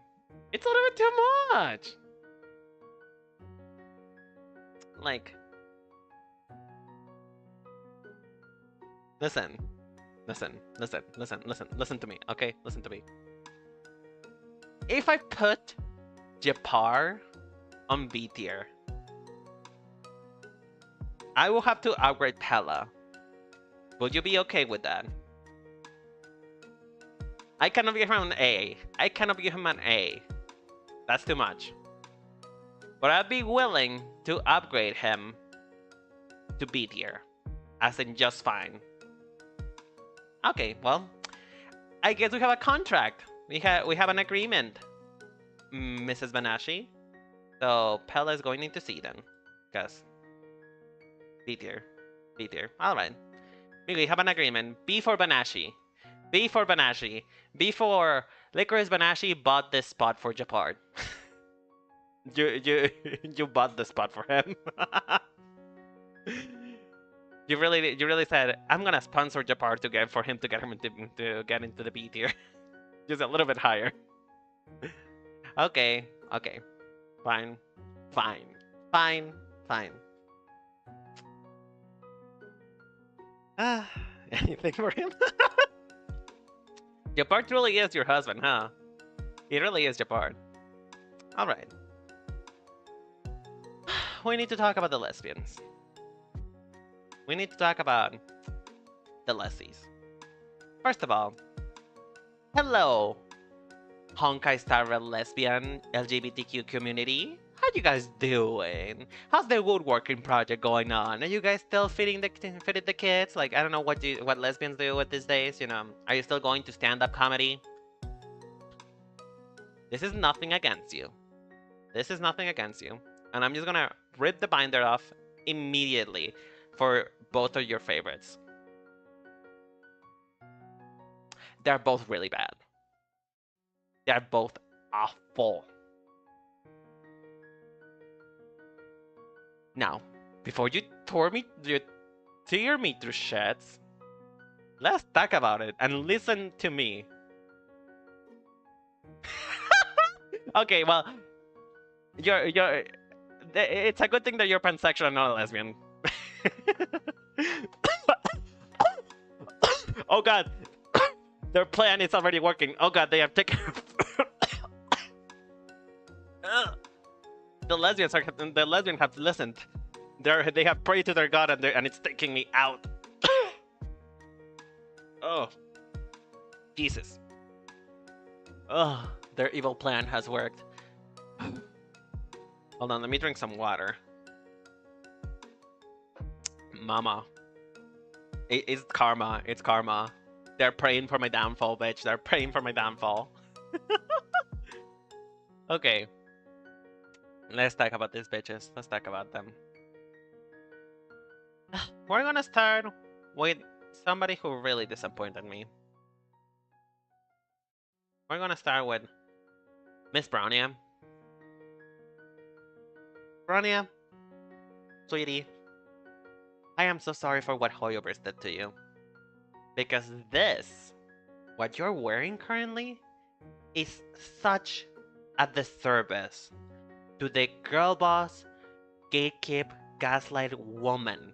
S1: It's a little bit too much. Like, listen, listen to me, okay? Listen to me. If I put Japar on B tier, I will have to upgrade Pella. Would you be okay with that? I cannot give him an A. I cannot give him an A. That's too much. But I'd be willing to upgrade him to B tier. As in just fine. Okay, well, I guess we have a contract. We have an agreement, Mrs. Banashi. So Pella is going into C then. Because B tier. B tier. Alright. We have an agreement. B for Banashi. B for Banashi. B for Licorice Banashi bought this spot for Japard. you bought the spot for him. You really said I'm gonna sponsor Japard to get him to get into the B tier. Just a little bit higher. Okay. Fine. Anything for him? Japard really is your husband, huh? He really is Japard. Alright. We need to talk about the lesbians. We need to talk about the lessies. First of all, hello, Honkai Star Rail lesbian LGBTQ community. How you guys doing? How's the woodworking project going on? Are you guys still feeding the kids? Like, I don't know what lesbians do with these days. You know, are you still going to stand-up comedy? This is nothing against you. This is nothing against you, and I'm just gonna rip the binder off immediately for both of your favorites. They're both really bad. They're both awful. Now, before you tear me through sheds, let's talk about it and listen to me. Okay, well, it's a good thing that you're pansexual and not a lesbian. Oh god, their plan is already working. Oh god, they have taken. The lesbians have listened. They have prayed to their god and it's taking me out. Oh, Jesus. Oh, their evil plan has worked. Hold on, let me drink some water. Mama. It's karma. It's karma. They're praying for my downfall, bitch. They're praying for my downfall. Okay. Let's talk about these bitches. Let's talk about them. We're gonna start with somebody who really disappointed me. We're gonna start with Miss Brownia. Brownia, sweetie, I am so sorry for what Hoyoverse did to you. Because this, what you're wearing currently, is such a disservice to the girl boss, gatekeep, gaslight woman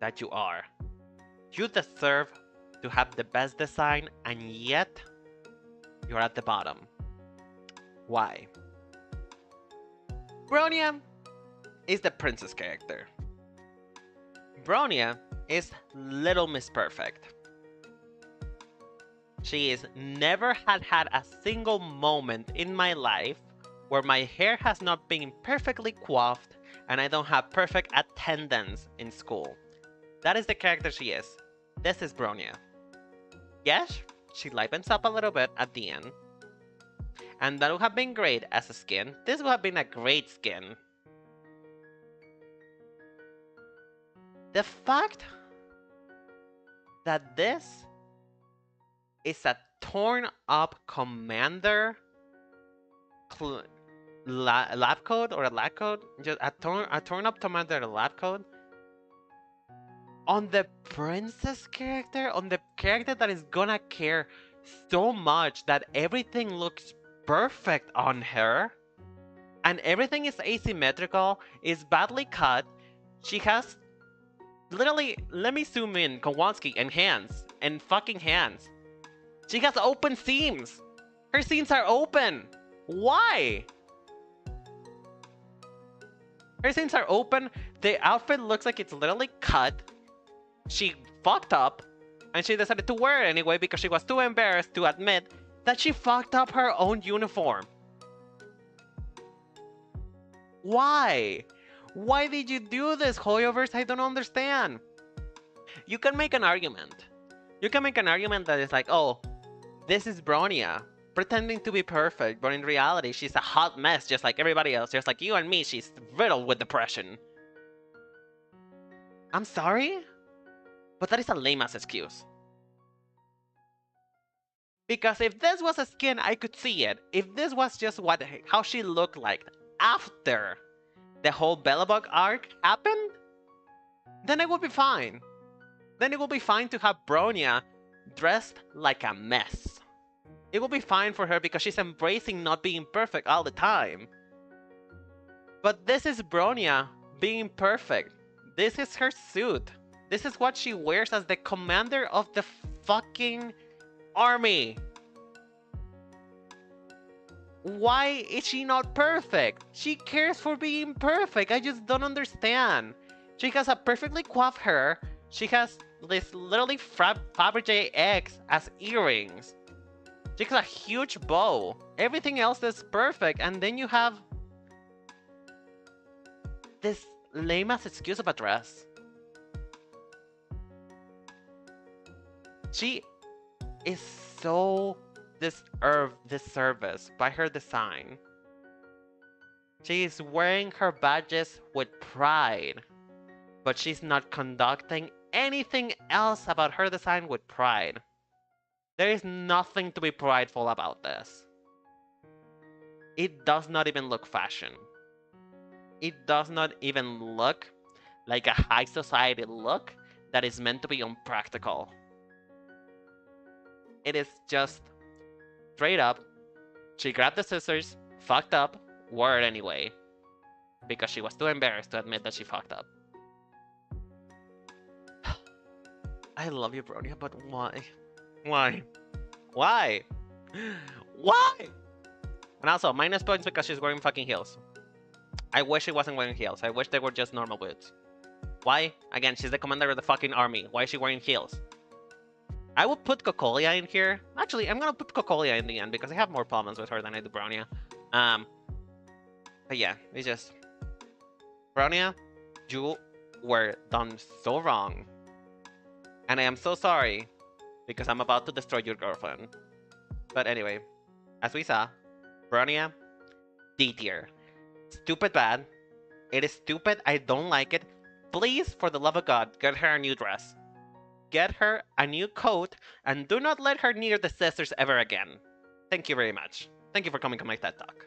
S1: that you are. You deserve to have the best design, and yet you're at the bottom. Why? Bronia is the princess character. Bronia is Little Miss Perfect. She is never had a single moment in my life where my hair has not been perfectly coiffed and I don't have perfect attendance in school. That is the character she is. This is Bronia. Yes, she lightens up a little bit at the end. And that would have been great as a skin. This would have been a great skin. The fact that this is a torn up commander lab code or a lab code, just a torn up commander lab code on the princess character, on the character that is gonna care so much that everything looks perfect on her and everything is asymmetrical, is badly cut. She has literally, let me zoom in. Kowalski and hands. And fucking hands. She has open seams. Her seams are open. Why? Her seams are open. The outfit looks like it's literally cut. She fucked up. And she decided to wear it anyway because she was too embarrassed to admit that she fucked up her own uniform. Why? Why did you do this, Hoyoverse? I don't understand. You can make an argument. You can make an argument that is like, oh, this is Bronya pretending to be perfect, but in reality, she's a hot mess just like everybody else. Just like you and me, she's riddled with depression. I'm sorry? But that is a lame-ass excuse. Because if this was a skin, I could see it. If this was just how she looked like after the whole Belobog arc happened, then it would be fine. Then it will be fine to have Bronya dressed like a mess. It will be fine for her because she's embracing not being perfect all the time. But this is Bronya being perfect. This is her suit. This is what she wears as the commander of the fucking army. Why is she not perfect? She cares for being perfect. I just don't understand. She has a perfectly coiffed hair. She has this literally Fabergé eggs as earrings. She has a huge bow. Everything else is perfect. And then you have this lame-ass excuse of a dress. She is so disservice by her design. She is wearing her badges with pride, but she's not conducting anything else about her design with pride. There is nothing to be prideful about this. It does not even look fashion. It does not even look like a high society look that is meant to be unpractical. It is just straight up, she grabbed the scissors, fucked up, wore it anyway. Because she was too embarrassed to admit that she fucked up. I love you, Bronya, but why? Why? Why? Why? And also, minus points because she's wearing fucking heels. I wish she wasn't wearing heels. I wish they were just normal boots. Why? Again, she's the commander of the fucking army. Why is she wearing heels? I would put Cocolia in here. Actually, I'm gonna put Cocolia in the end because I have more problems with her than I do Bronya. But yeah, it's just... Bronya, you were done so wrong. And I am so sorry because I'm about to destroy your girlfriend. But anyway, as we saw, Bronya, D tier. Stupid bad. It is stupid. I don't like it. Please, for the love of God, get her a new dress. Get her a new coat and do not let her near the scissors ever again. Thank you very much. Thank you for coming to my TED Talk.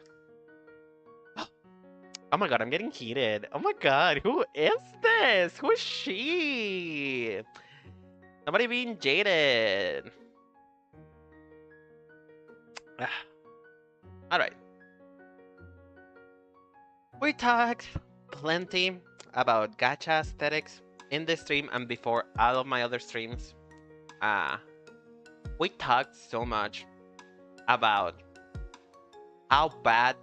S1: Oh my god, I'm getting heated. Oh my god, who is this? Who is she? Somebody being jaded. Alright. We talked plenty about gacha aesthetics in this stream and before all of my other streams. We talked so much about how bad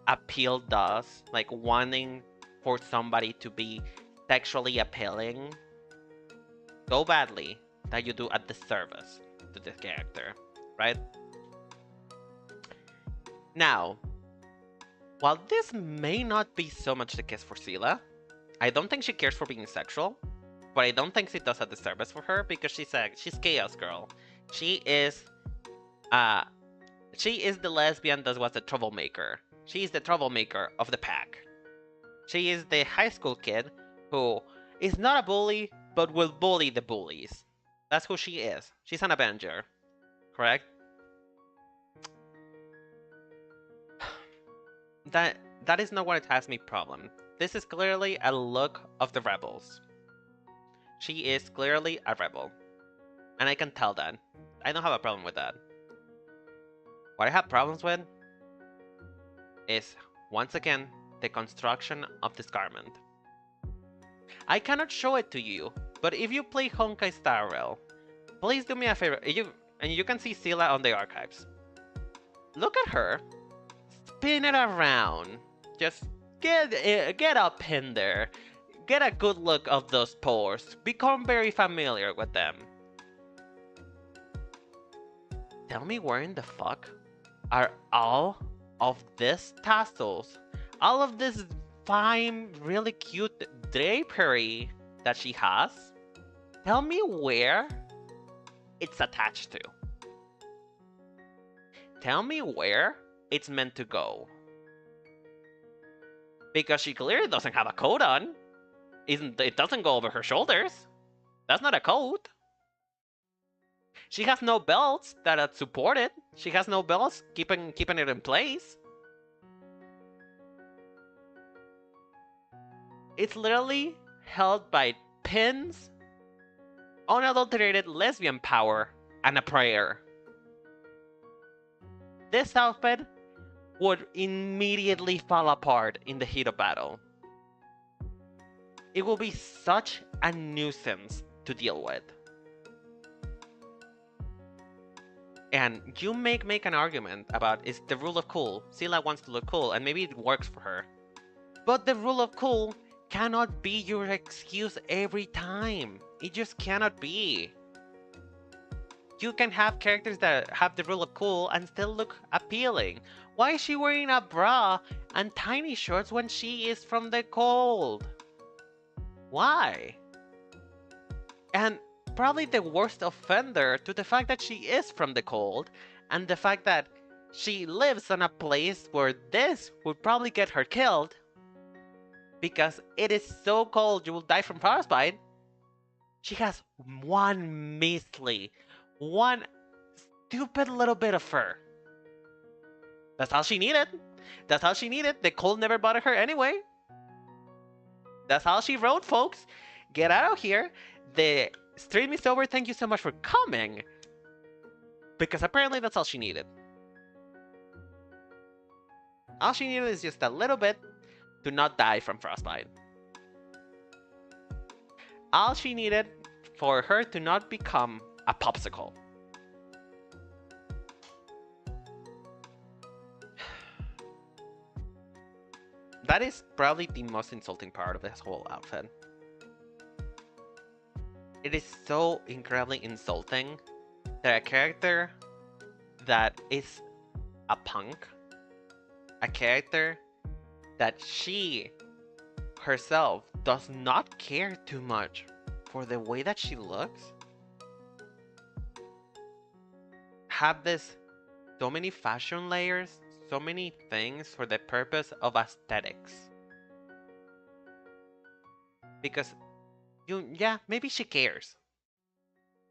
S1: appeal does, like wanting for somebody to be sexually appealing so badly that you do a disservice to this character, right? Now, while this may not be so much the case for Scylla, I don't think she cares for being sexual, but I don't think it does a disservice for her because she's Chaos Girl. She is the lesbian that was the troublemaker. She is the troublemaker of the pack. She is the high school kid who is not a bully, but will bully the bullies. That's who she is. She's an Avenger, correct? That is not what has me problem. This is clearly a look of the rebels. She is clearly a rebel. And I can tell that. I don't have a problem with that. What I have problems with is, once again, the construction of this garment. I cannot show it to you, but if you play Honkai Star Rail, please do me a favor. You can see Scylla on the archives. Look at her. Spin it around. Just get up in there. Get a good look of those pores. Become very familiar with them. Tell me where in the fuck are all of these tassels? All of this fine, really cute drapery that she has? Tell me where it's attached to. Tell me where it's meant to go. Because she clearly doesn't have a coat on. It doesn't go over her shoulders. That's not a coat. She has no belts that support it. She has no belts keeping it in place. It's literally held by pins, unadulterated lesbian power, and a prayer. This outfit would immediately fall apart in the heat of battle. It will be such a nuisance to deal with. And you make an argument about it's the rule of cool. Scylla wants to look cool, and maybe it works for her. But the rule of cool cannot be your excuse every time. It just cannot be. You can have characters that have the rule of cool and still look appealing. Why is she wearing a bra and tiny shorts when she is from the cold? Why? And probably the worst offender to the fact that she is from the cold and the fact that she lives on a place where this would probably get her killed because it is so cold you will die from frostbite. She has one stupid little bit of fur. That's all she needed. That's all she needed. The cold never bothered her anyway. That's all she wrote, folks. Get out of here. The stream is over. Thank you so much for coming. Because apparently that's all she needed. All she needed is just a little bit to not die from frostbite. All she needed for her to not become a popsicle. That is probably the most insulting part of this whole outfit. It is so incredibly insulting that a character that is a punk, a character that she herself does not care too much for the way that she looks, have this so many fashion layers, so many things for the purpose of aesthetics. Because maybe she cares,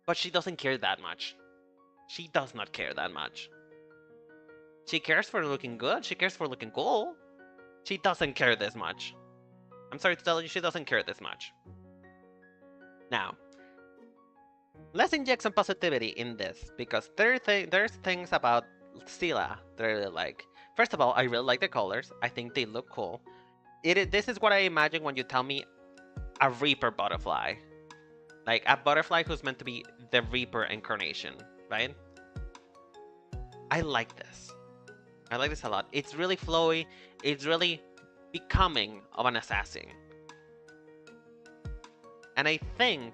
S1: but she doesn't care that much. She does not care that much. She cares for looking good. She cares for looking cool. She doesn't care this much. I'm sorry to tell you, she doesn't care this much. Now, let's inject some positivity in this, because there's things about Scylla that I really like. First of all, I really like the colors. I think they look cool. This is what I imagine when you tell me a Reaper butterfly. Like a butterfly who's meant to be the Reaper incarnation, right? I like this. I like this a lot. It's really flowy. It's really becoming of an assassin. And I think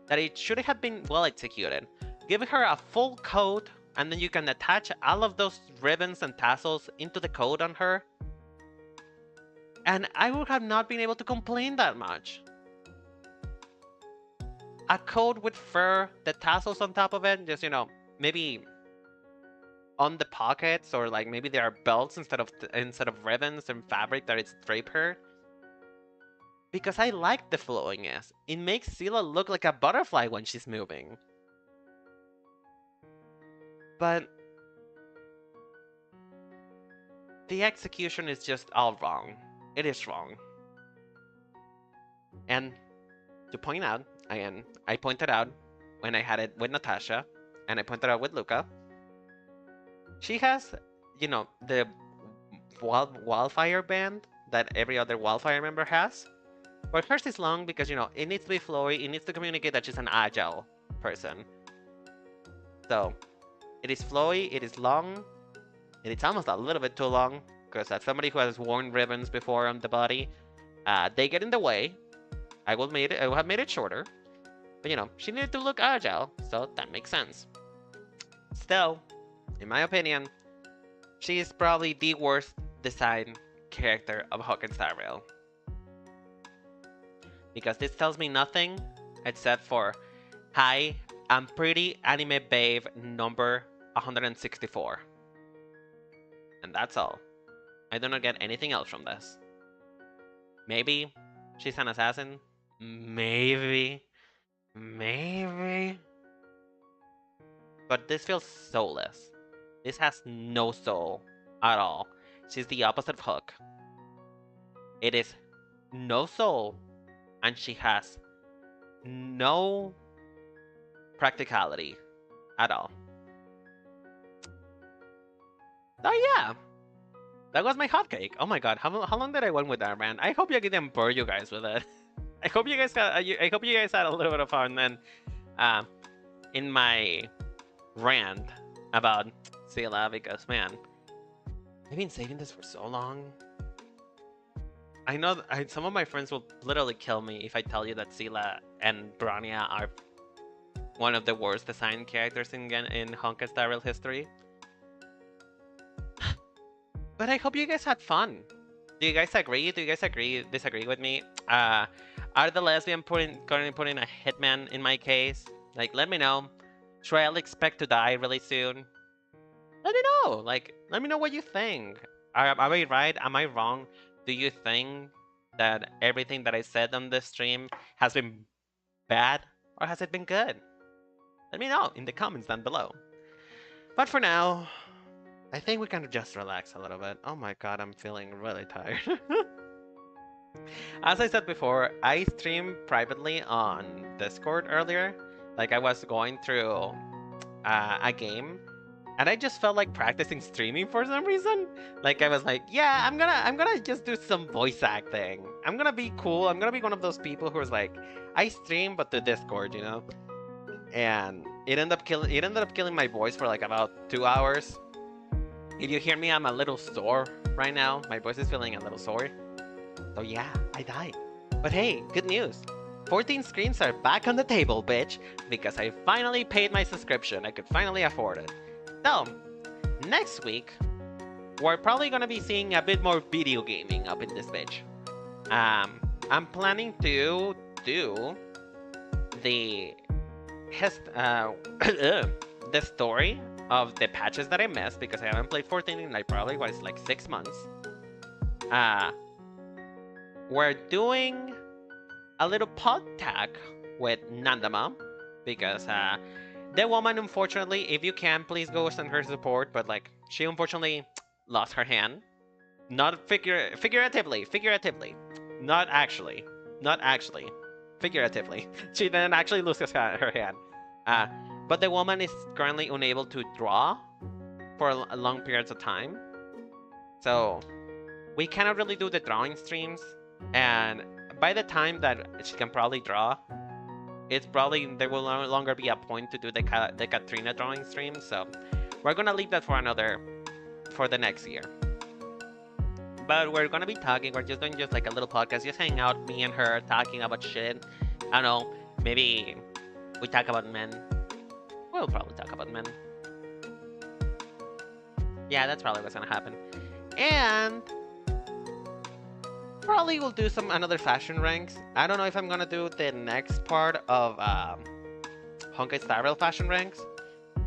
S1: that it should have been well executed. Give her a full coat, and then you can attach all of those ribbons and tassels into the coat on her. And I would have not been able to complain that much. A coat with fur, the tassels on top of it, just, maybe on the pockets, or like maybe there are belts instead of ribbons and fabric that it's draper. Because I like the flowiness. It makes Scylla look like a butterfly when she's moving. But the execution is just all wrong. It is wrong. And to point out, again, I pointed out when I had it with Natasha, and I pointed out with Luca, she has, the wildfire band that every other wildfire member has. But hers is long because, you know, it needs to be flowy. It needs to communicate that she's an agile person. So, it is flowy, it is long, and it's almost a little bit too long, because as somebody who has worn ribbons before on the body, they get in the way. I will have made it shorter. But, you know, she needed to look agile, so that makes sense. Still, in my opinion, she is probably the worst designed character of Hokkien Star Rail. Because this tells me nothing except for, hi, I'm pretty anime babe number 164. And that's all. I do not get anything else from this. Maybe she's an assassin. Maybe. But this feels soulless. This has no soul at all. She's the opposite of Hook. It is no soul, and she has no practicality at all. Oh yeah, that was my hotcake. Oh my god, how long did I went with that, man? I hope I didn't bore you guys with it. I hope you guys had a little bit of fun then in my rant about Sela, because man, I've been saving this for so long. I know some of my friends will literally kill me if I tell you that Sela and Bronya are one of the worst designed characters in Honkai Star Rail history. But I hope you guys had fun. Do you guys agree? Do you guys disagree with me? Are the lesbian currently putting a hitman in my case? Like, let me know. Should I expect to die really soon? Let me know. Like, let me know what you think. Am I right? Am I wrong? Do you think that everything that I said on this stream has been bad, or has it been good? Let me know in the comments down below. But for now, I think we can just relax a little bit. Oh my god, I'm feeling really tired. As I said before, I streamed privately on Discord earlier. Like, I was going through a game, and I just felt like practicing streaming for some reason. Like, I was like, yeah, I'm gonna just do some voice acting. I'm gonna be cool. I'm gonna be one of those people who's like, I stream but to Discord, you know. And it ended up killing my voice for like about 2 hours. If you hear me, I'm a little sore right now. My voice is feeling a little sore. So yeah, I died. But hey, good news. 14 screens are back on the table, bitch. Because I finally paid my subscription. I could finally afford it. So, next week, we're probably gonna be seeing a bit more video gaming up in this bitch. I'm planning to do the the story of the patches that I missed, because I haven't played 14 in like probably was like 6 months. We're doing a little pod tag with Nandama, because the woman, unfortunately, if you can, please go send her support, but like, she unfortunately lost her hand. Not figuratively. Not actually. Figuratively. She didn't actually lose her hand. But the woman is currently unable to draw for long periods of time. So we cannot really do the drawing streams. And by the time that she can probably draw, there will no longer be a point to do the Katrina drawing stream. So we're gonna leave that for the next year. But we're gonna be talking. We're just doing like a little podcast, just hanging out, me and her talking about shit. I don't know. Maybe we talk about men. We'll probably talk about men. Yeah, that's probably what's gonna happen. And probably we'll do another fashion ranks. I don't know if I'm gonna do the next part of Honkai Star Rail fashion ranks,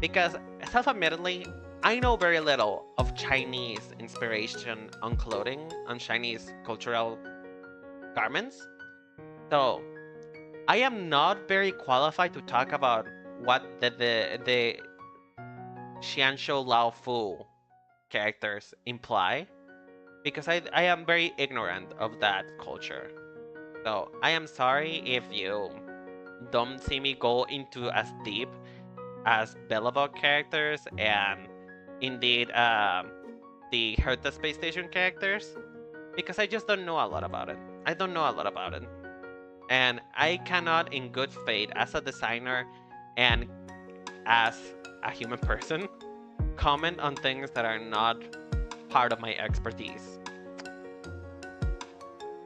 S1: because self-admittedly, I know very little of Chinese inspiration on clothing, on Chinese cultural garments. So I am not very qualified to talk about what the Xianshou Lao Fu characters imply, because I am very ignorant of that culture. So I am sorry if you don't see me go into as deep as Belobog characters and indeed the Herta Space Station characters, because I just don't know a lot about it. I don't know a lot about it. And I cannot, in good faith, as a designer and as a human person, comment on things that are not part of my expertise.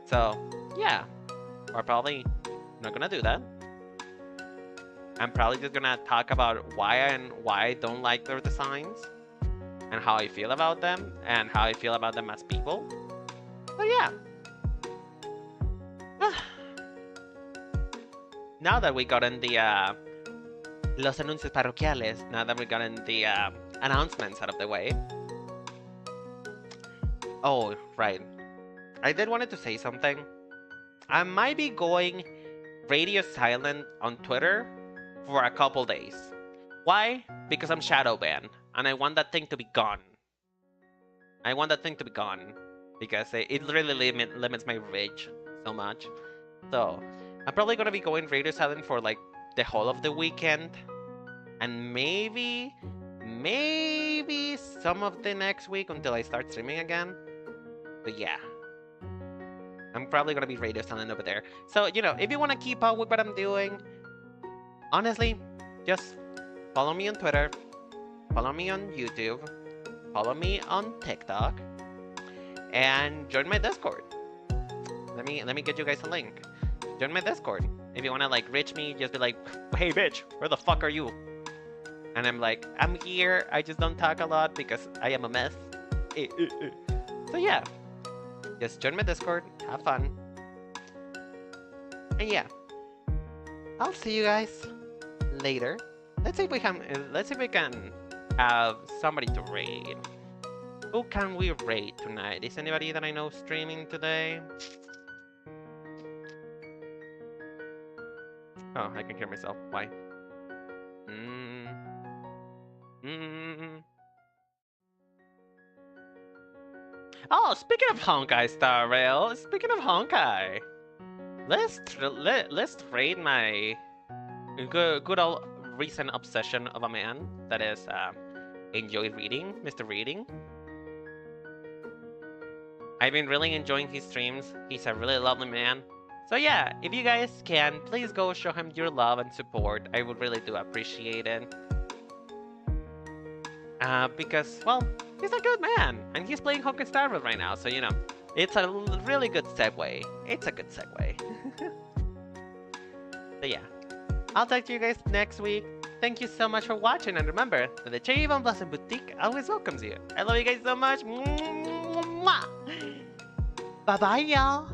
S1: So, yeah, we're probably not gonna do that. I'm probably just gonna talk about why I don't like their designs and how I feel about them and how I feel about them as people. So yeah. Now that we got in the los anuncios parroquiales, now that we got in the announcements out of the way. Oh, right. I did wanted to say something. I might be going radio silent on Twitter for a couple days. Why? Because I'm shadow banned, and I want that thing to be gone. I want that thing to be gone because it really limits my reach so much. So I'm probably gonna be going radio silent for like the whole of the weekend, and maybe some of the next week until I start streaming again. But yeah, I'm probably gonna be radio silent over there. So you know, if you wanna keep up with what I'm doing, honestly, just follow me on Twitter, follow me on YouTube, follow me on TikTok, and join my Discord. Let me get you guys a link. Join my Discord. If you wanna like reach me, just be like, hey bitch, where the fuck are you? And I'm like, I'm here, I just don't talk a lot because I am a mess. So yeah, just join my Discord, have fun. And yeah, I'll see you guys later. Let's see if we can have somebody to raid. Who can we raid tonight? Is anybody that I know streaming today? Oh, I can hear myself. Why? Oh, speaking of Honkai Star Rail, speaking of Honkai, let's raid my good old recent obsession of a man that is enjoy reading, Mr. Reading. I've been really enjoying his streams. He's a really lovely man. So yeah, if you guys can, please go show him your love and support. I would really do appreciate it. Because, well, he's a good man, and he's playing Honkai Star Rail right now, so you know, it's a really good segue. It's a good segue. So yeah, I'll talk to you guys next week. Thank you so much for watching, and remember that the Cherry Bomb Blossom Boutique always welcomes you. I love you guys so much. Bye bye, y'all.